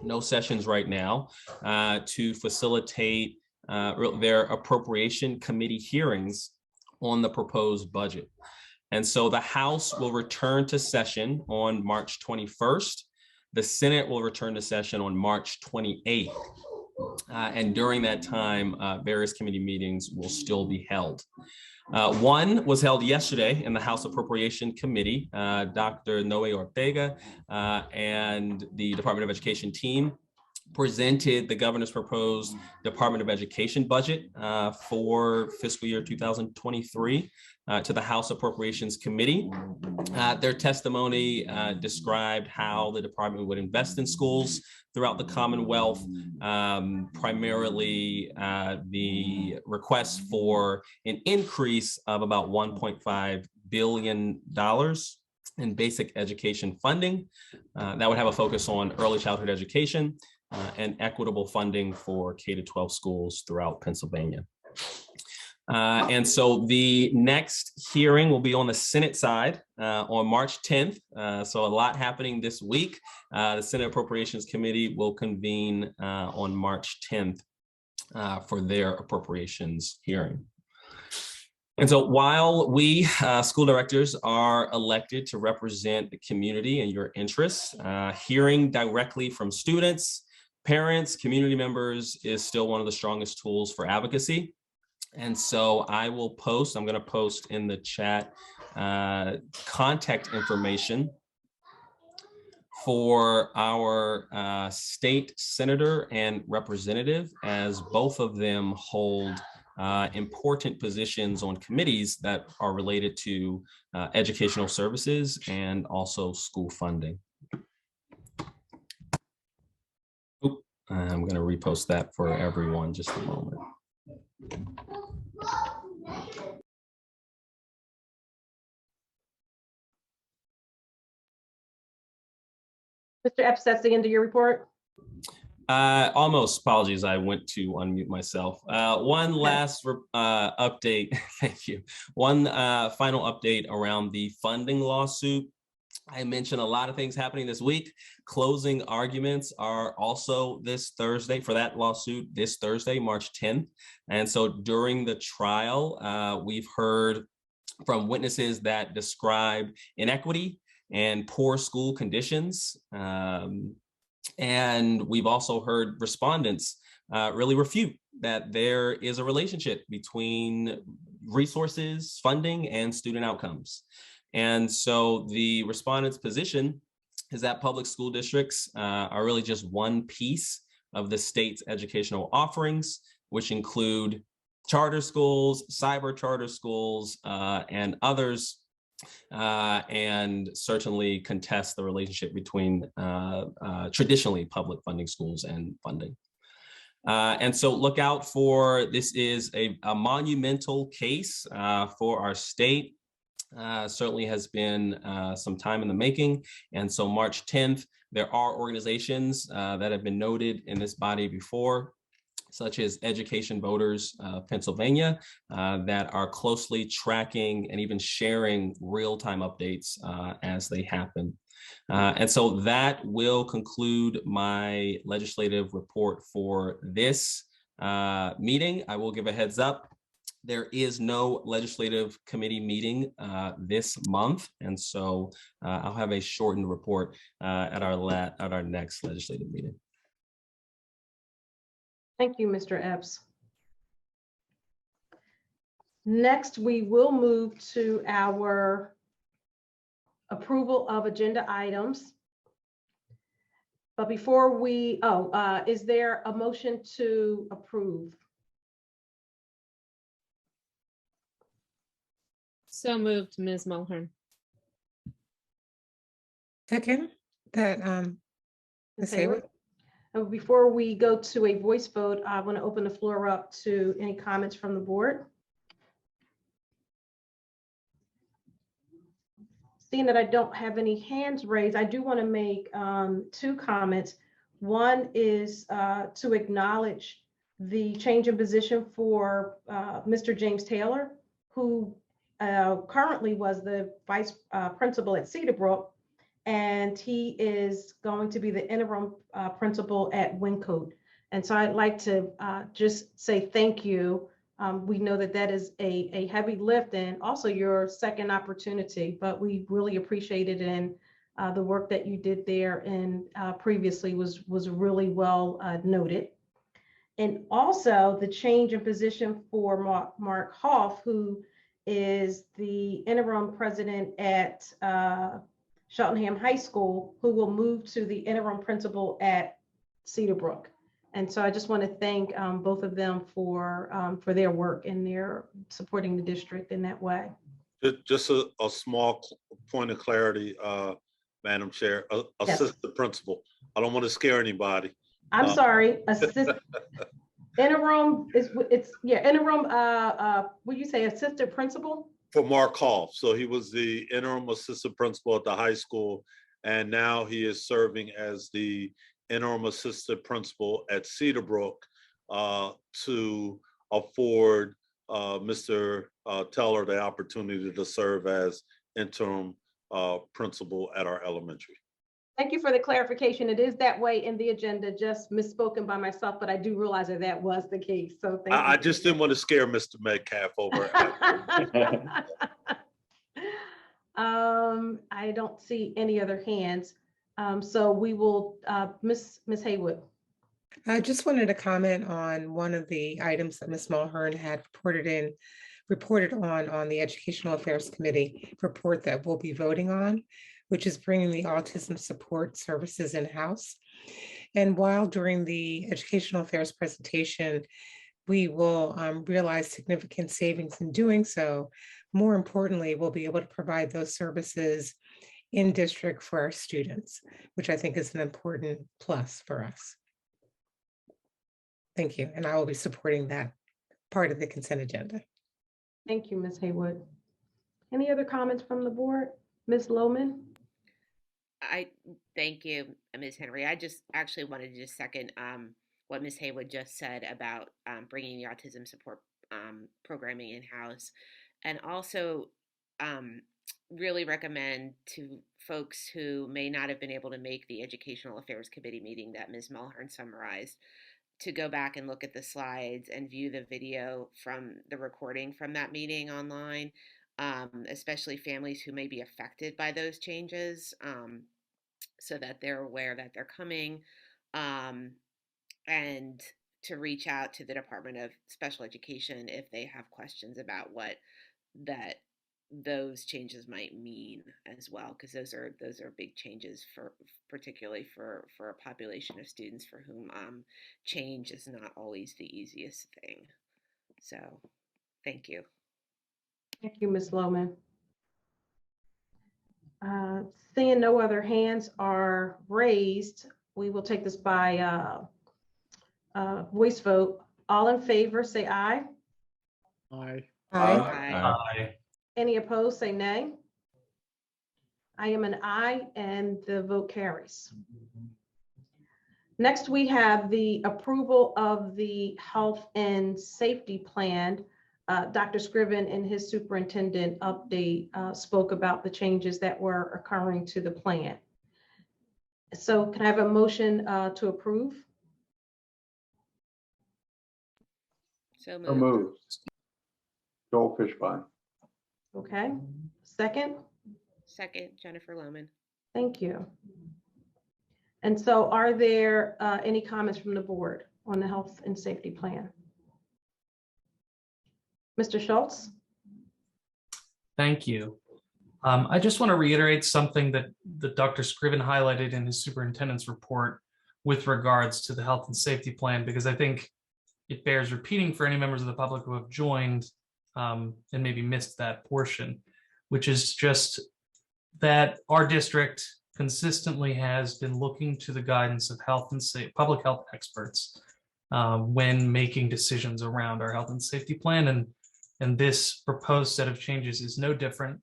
no sessions right now, to facilitate their appropriation committee hearings on the proposed budget. And so the House will return to session on March 21st. The Senate will return to session on March 28th. And during that time, various committee meetings will still be held. One was held yesterday in the House Appropriation Committee. Dr. Noe Ortega and the Department of Education team presented the governor's proposed Department of Education budget for fiscal year 2023 to the House Appropriations Committee. Their testimony described how the department would invest in schools throughout the Commonwealth, primarily the request for an increase of about $1.5 billion in basic education funding. That would have a focus on early childhood education and equitable funding for K-12 schools throughout Pennsylvania. And so the next hearing will be on the Senate side on March 10th. So a lot happening this week. The Senate Appropriations Committee will convene on March 10th for their appropriations hearing. And so while we school directors are elected to represent the community and your interests, hearing directly from students, parents, community members is still one of the strongest tools for advocacy. And so I'm going to post in the chat contact information for our state senator and representative, as both of them hold important positions on committees that are related to educational services and also school funding. I'm going to repost that for everyone, just a moment. Mr. Epps, that's the end of your report? Almost, apologies, I went to unmute myself. One last update, thank you. One final update around the funding lawsuit. I mentioned a lot of things happening this week. Closing arguments are also this Thursday for that lawsuit, this Thursday, March 10th. And so during the trial, we've heard from witnesses that describe inequity and poor school conditions. And we've also heard respondents really refute that there is a relationship between resources, funding, and student outcomes. And so the respondents' position is that public school districts are really just one piece of the state's educational offerings, which include charter schools, cyber charter schools, and others, and certainly contest the relationship between traditionally public funding schools and funding. And so look out for, this is a monumental case for our state. Certainly has been some time in the making. And so March 10th, there are organizations that have been noted in this body before, such as Education Voters Pennsylvania, that are closely tracking and even sharing real-time updates as they happen. And so that will conclude my legislative report for this meeting. I will give a heads up. There is no legislative committee meeting this month, and so I'll have a shortened report at our next legislative meeting. Thank you, Mr. Epps. Next, we will move to our approval of agenda items. But before we, is there a motion to approve? So moved, Ms. Mulhern. Second, that Ms. Haywood. Before we go to a voice vote, I want to open the floor up to any comments from the board. Seeing that I don't have any hands raised, I do want to make two comments. One is to acknowledge the change in position for Mr. James Taylor, who currently was the vice principal at Cedarbrook, and he is going to be the interim principal at Wyncote. And so I'd like to just say thank you. We know that that is a heavy lift and also your second opportunity, but we really appreciate it, and the work that you did there and previously was really well noted. And also the change in position for Mark Hoff, who is the interim president at Cheltenham High School, who will move to the interim principal at Cedarbrook. And so I just want to thank both of them for their work and their supporting the district in that way. Just a small point of clarity, Madam Chair, assistant principal. I don't want to scare anybody. I'm sorry, interim interim, would you say assistant principal? For Mark Hoff. So he was the interim assistant principal at the high school, and now he is serving as the interim assistant principal at Cedarbrook to afford Mr. Teller the opportunity to serve as interim principal at our elementary. Thank you for the clarification. It is that way in the agenda, just misspoken by myself, but I do realize that that was the case. So thank you. I just didn't want to scare Mr. Metcalf over. I don't see any other hands. So we will, Ms. Haywood. I just wanted to comment on one of the items that Ms. Mulhern had reported on the Educational Affairs Committee report that we'll be voting on, which is bringing the autism support services in-house. And while during the Educational Affairs presentation, we will realize significant savings in doing so, more importantly, we'll be able to provide those services in district for our students, which I think is an important plus for us. Thank you. And I will be supporting that part of the consent agenda. Thank you, Ms. Haywood. Any other comments from the board? Ms. Lohman? I thank you, Ms. Henry. I just actually wanted to just second what Ms. Haywood just said about bringing the autism support programming in-house, and also really recommend to folks who may not have been able to make the Educational Affairs Committee meeting that Ms. Mulhern summarized to go back and look at the slides and view the video from the recording from that meeting online, especially families who may be affected by those changes, so that they're aware that they're coming, and to reach out to the Department of Special Education if they have questions about what that those changes might mean as well, because those are big changes for particularly for a population of students for whom change is not always the easiest thing. So thank you. Thank you, Ms. Lohman. Seeing no other hands are raised, we will take this by voice vote. All in favor, say aye. Aye. Aye. Any opposed, say nay. I am an aye, and the vote carries. Next, we have the approval of the health and safety plan. Dr. Scriven in his superintendent update spoke about the changes that were occurring to the plan. So can I have a motion to approve? So moved. So moved. Joel Fishbein. Okay, second. Second, Jennifer Lohman. Thank you. And so are there any comments from the board on the health and safety plan? Mr. Schultz? Thank you. I just want to reiterate something that Dr. Scriven highlighted in his superintendent's report with regards to the health and safety plan, because I think it bears repeating for any members of the public who have joined and maybe missed that portion, which is just that our district consistently has been looking to the guidance of public health experts when making decisions around our health and safety plan, and this proposed set of changes is no different.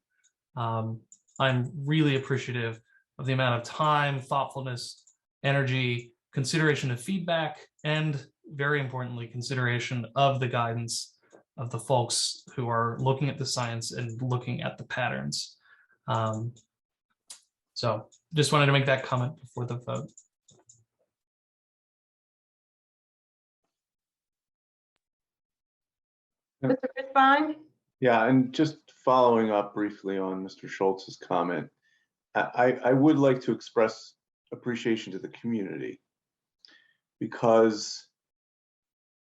I'm really appreciative of the amount of time, thoughtfulness, energy, consideration of feedback, and very importantly, consideration of the guidance of the folks who are looking at the science and looking at the patterns. So just wanted to make that comment before the vote. Mr. Fishbein? Yeah, and just following up briefly on Mr. Schultz's comment, I would like to express appreciation to the community, because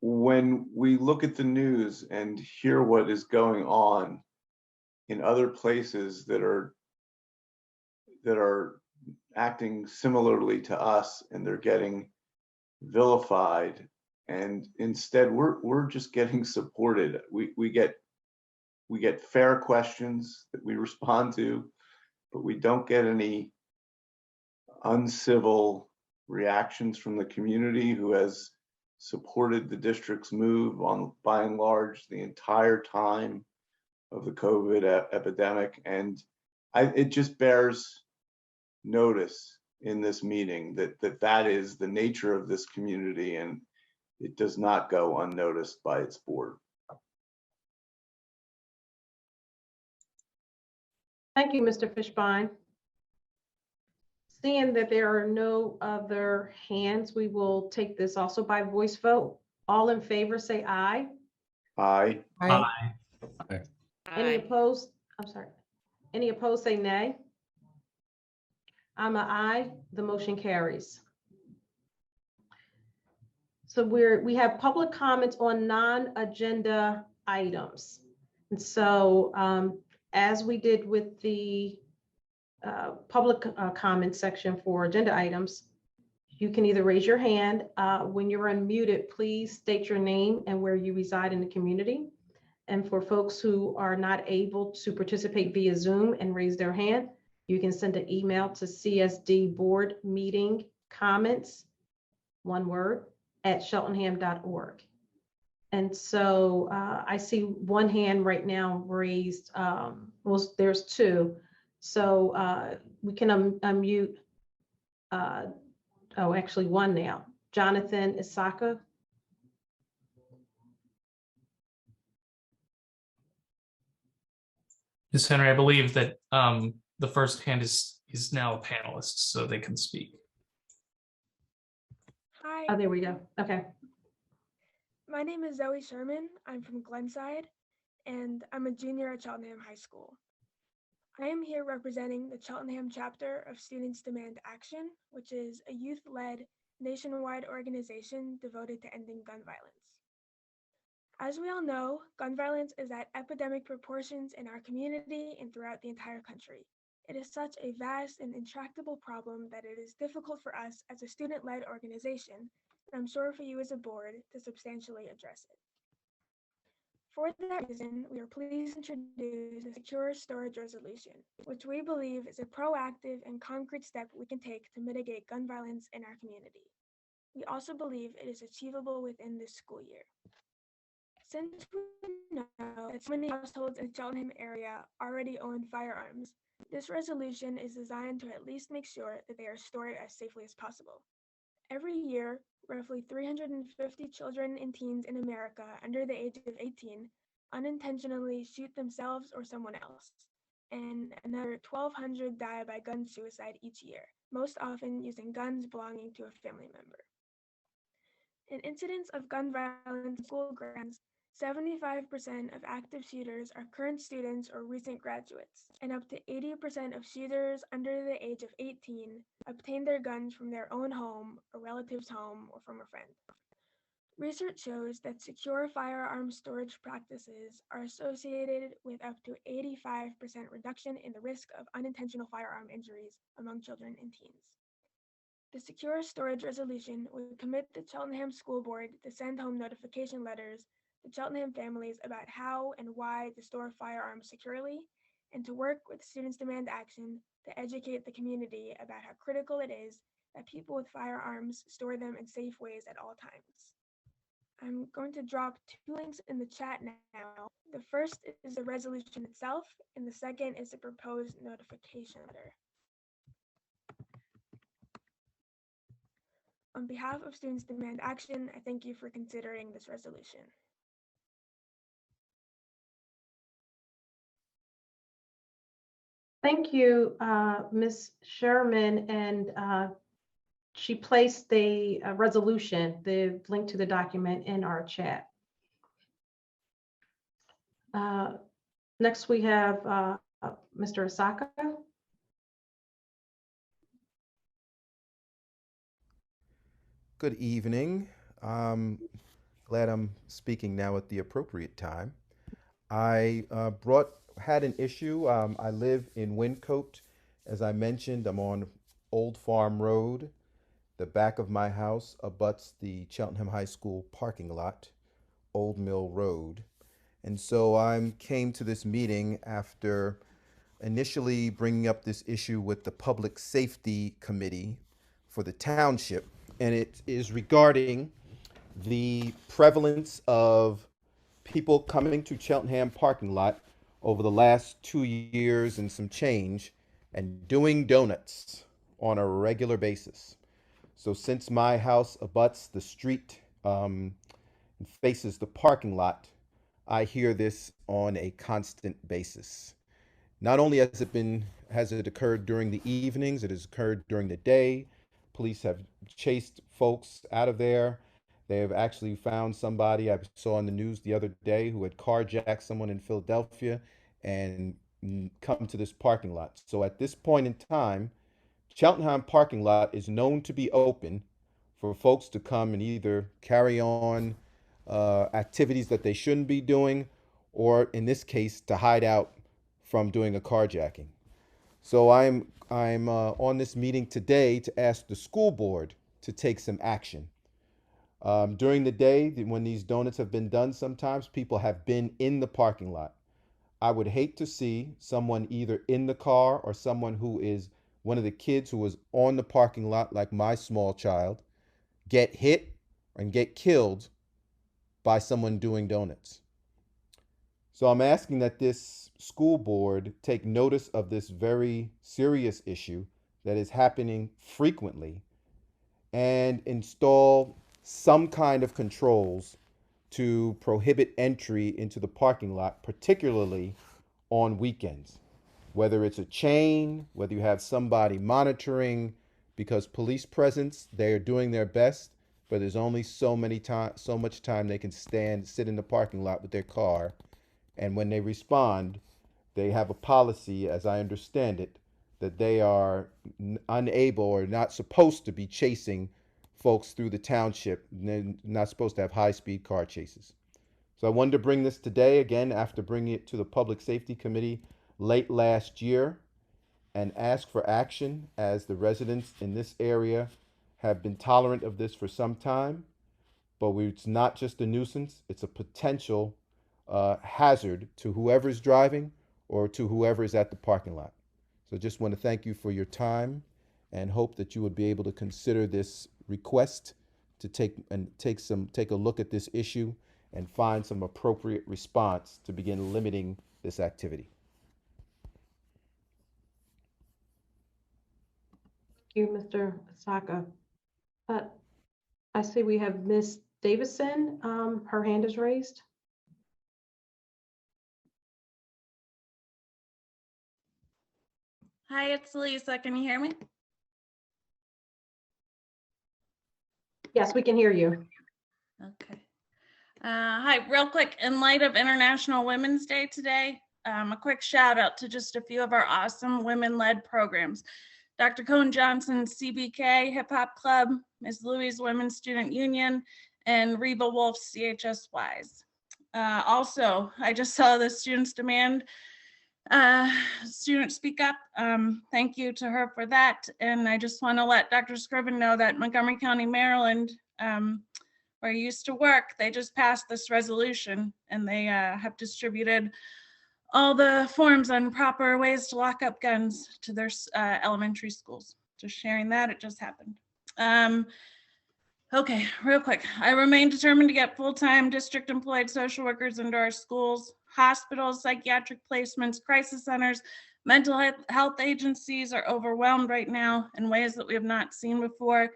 when we look at the news and hear what is going on in other places that are acting similarly to us, and they're getting vilified, and instead we're just getting supported. We get fair questions that we respond to, but we don't get any uncivil reactions from the community, who has supported the district's move on, by and large, the entire time of the COVID epidemic. And it just bears notice in this meeting that is the nature of this community, and it does not go unnoticed by its board. Thank you, Mr. Fishbein. Seeing that there are no other hands, we will take this also by voice vote. All in favor, say aye. Aye. Aye. Aye. Any opposed? I'm sorry. Any opposed, say nay. I'm an aye. The motion carries. So we have public comments on non-agenda items. And so as we did with the public comment section for agenda items, you can either raise your hand. When you're unmuted, please state your name and where you reside in the community. And for folks who are not able to participate via Zoom and raise their hand, you can send an email to CSD board meeting comments, one word, @cheltenham.org. And so I see one hand right now raised. Well, there's two. So we can unmute oh, actually one now. Jonathan Isaka. Ms. Henry, I believe that the first hand is now a panelist, so they can speak. Hi, Oh, there we go. Okay. my name is Zoe Sherman. I'm from Glenside, and I'm a junior at Cheltenham High School. I am here representing the Cheltenham chapter of Students Demand Action, which is a youth-led nationwide organization devoted to ending gun violence. As we all know, gun violence is at epidemic proportions in our community and throughout the entire country. It is such a vast and intractable problem that it is difficult for us as a student-led organization, and I'm sure for you as a board, to substantially address it. For that reason, we are pleased to introduce the Secure Storage Resolution, which we believe is a proactive and concrete step we can take to mitigate gun violence in our community. We also believe it is achievable within this school year. Since we know that so many households in the Cheltenham area already own firearms, this resolution is designed to at least make sure that they are stored as safely as possible. Every year, roughly 350 children and teens in America under the age of 18 unintentionally shoot themselves or someone else, and another 1,200 die by gun suicide each year, most often using guns belonging to a family member. In incidents of gun violence in school grounds, 75% of active shooters are current students or recent graduates, and up to 80% of shooters under the age of 18 obtain their guns from their own home, a relative's home, or from a friend. Research shows that secure firearm storage practices are associated with up to 85% reduction in the risk of unintentional firearm injuries among children and teens. The Secure Storage Resolution would commit the Cheltenham School Board to send home notification letters to Cheltenham families about how and why to store firearms securely, and to work with Students Demand Action to educate the community about how critical it is that people with firearms store them in safe ways at all times. I'm going to drop two links in the chat now. The first is the resolution itself, and the second is the proposed notification letter. On behalf of Students Demand Action, I thank you for considering this resolution. Thank you, Ms. Sherman, and she placed the resolution, the link to the document, in our chat. Next, we have Mr. Osaka. Good evening. Glad I'm speaking now at the appropriate time. I had an issue. I live in Wyncote. As I mentioned, I'm on Old Farm Road. The back of my house abuts the Cheltenham High School parking lot, Old Mill Road. And so I came to this meeting after initially bringing up this issue with the Public Safety Committee for the township. And it is regarding the prevalence of people coming to Cheltenham parking lot over the last 2 years and some change and doing donuts on a regular basis. So since my house abuts the street and faces the parking lot, I hear this on a constant basis. Not only has it occurred during the evenings, it has occurred during the day. Police have chased folks out of there. They have actually found somebody I saw on the news the other day who had carjacked someone in Philadelphia and come to this parking lot. So at this point in time, Cheltenham parking lot is known to be open for folks to come and either carry on activities that they shouldn't be doing, or in this case, to hide out from doing a carjacking. So I'm on this meeting today to ask the school board to take some action. During the day, when these donuts have been done, sometimes people have been in the parking lot. I would hate to see someone either in the car or someone who is one of the kids who was on the parking lot, like my small child, get hit and get killed by someone doing donuts. So I'm asking that this school board take notice of this very serious issue, that is happening frequently and install some kind of controls to prohibit entry into the parking lot, particularly on weekends. Whether it's a chain, whether you have somebody monitoring, because police presence, they're doing their best, but there's only so much time they can sit in the parking lot with their car. And when they respond, they have a policy, as I understand it, that they are unable or not supposed to be chasing folks through the township. They're not supposed to have high-speed car chases. So I wanted to bring this today, again, after bringing it to the Public Safety Committee late last year, and ask for action, as the residents in this area have been tolerant of this for some time. But it's not just a nuisance, it's a potential hazard to whoever's driving or to whoever is at the parking lot. So just want to thank you for your time and hope that you would be able to consider this request to take a look at this issue and find some appropriate response to begin limiting this activity. Thank you, Mr. Osaka. I see we have Ms. Davison. Her hand is raised. Hi, it's Lisa. Can you hear me? Yes, we can hear you. Okay. Hi, real quick, in light of International Women's Day today, a quick shout out to just a few of our awesome women-led programs. Dr. Cohen Johnson's CBK Hip Hop Club, Ms. Louise Women's Student Union, and Reba Wolf's CHSYs. Also, I just saw the Students Demand student speak up. Thank you to her for that. And I just want to let Dr. Scriven know that Montgomery County, Maryland, where I used to work, they just passed this resolution, and they have distributed all the forms on proper ways to lock up guns to their elementary schools. Just sharing that, it just happened. Okay, real quick. I remain determined to get full-time district employed social workers into our schools, hospitals, psychiatric placements, crisis centers. Mental health agencies are overwhelmed right now in ways that we have not seen before.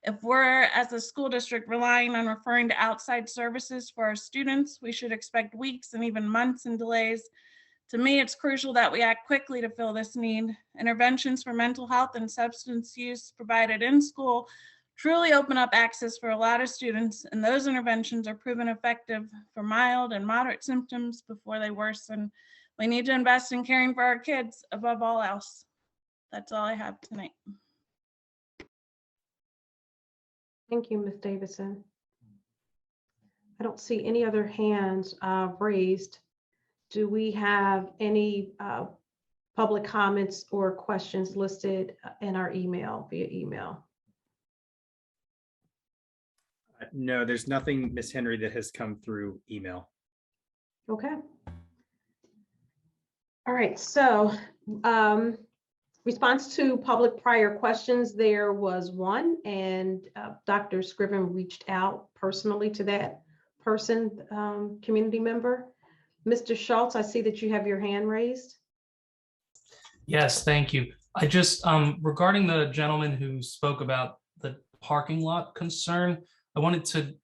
If we're, as a school district, relying on referring to outside services for our students, we should expect weeks and even months in delays. To me, it's crucial that we act quickly to fill this need. Interventions for mental health and substance use provided in school truly open up access for a lot of students, and those interventions are proven effective for mild and moderate symptoms before they worsen. We need to invest in caring for our kids above all else. That's all I have tonight. Thank you, Ms. Davison. I don't see any other hands raised. Do we have any public comments or questions listed in our email, via email? No, there's nothing, Ms. Henry, that has come through email. Okay. All right, so response to public prior questions, there was one, and Dr. Scriven reached out personally to that person, community member. Mr. Schultz, I see that you have your hand raised. Yes, thank you. I just, regarding the gentleman who spoke about the parking lot concern, I wanted to,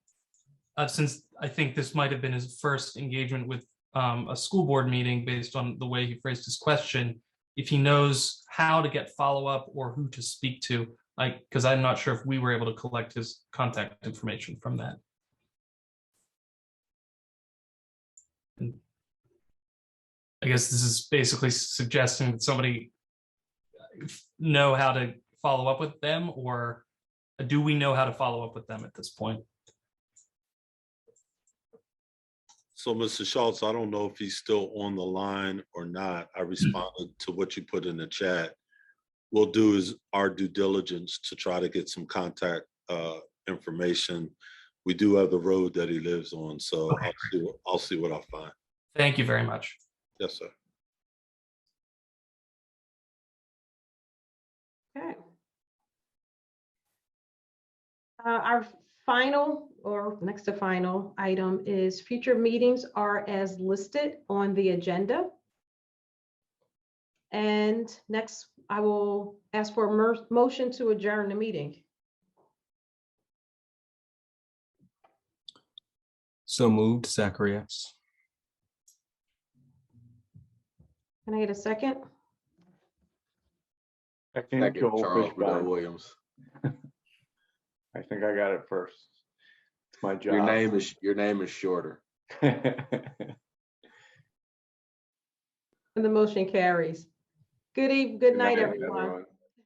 since I think this might have been his first engagement with a school board meeting based on the way he phrased his question, if he knows how to get follow-up or who to speak to, because I'm not sure if we were able to collect his contact information from that. And I guess this is basically suggesting that somebody know how to follow up with them, or do we know how to follow up with them at this point? So, Mr. Schultz, I don't know if he's still on the line or not. I responded to what you put in the chat. We'll do is our due diligence to try to get some contact information. We do have the road that he lives on, so okay. I'll see what I'll find. Thank you very much. Yes, sir. Okay. Our final, or next to final item, is future meetings are as listed on the agenda. And next I will ask for a motion to adjourn the meeting. So moved, Zacharias. Can I get a second? Second, Second, Joel Charles Bedell Fishbein. Williams. I think I got it first. It's my job. Your name is shorter. And the motion carries. Good night, everyone.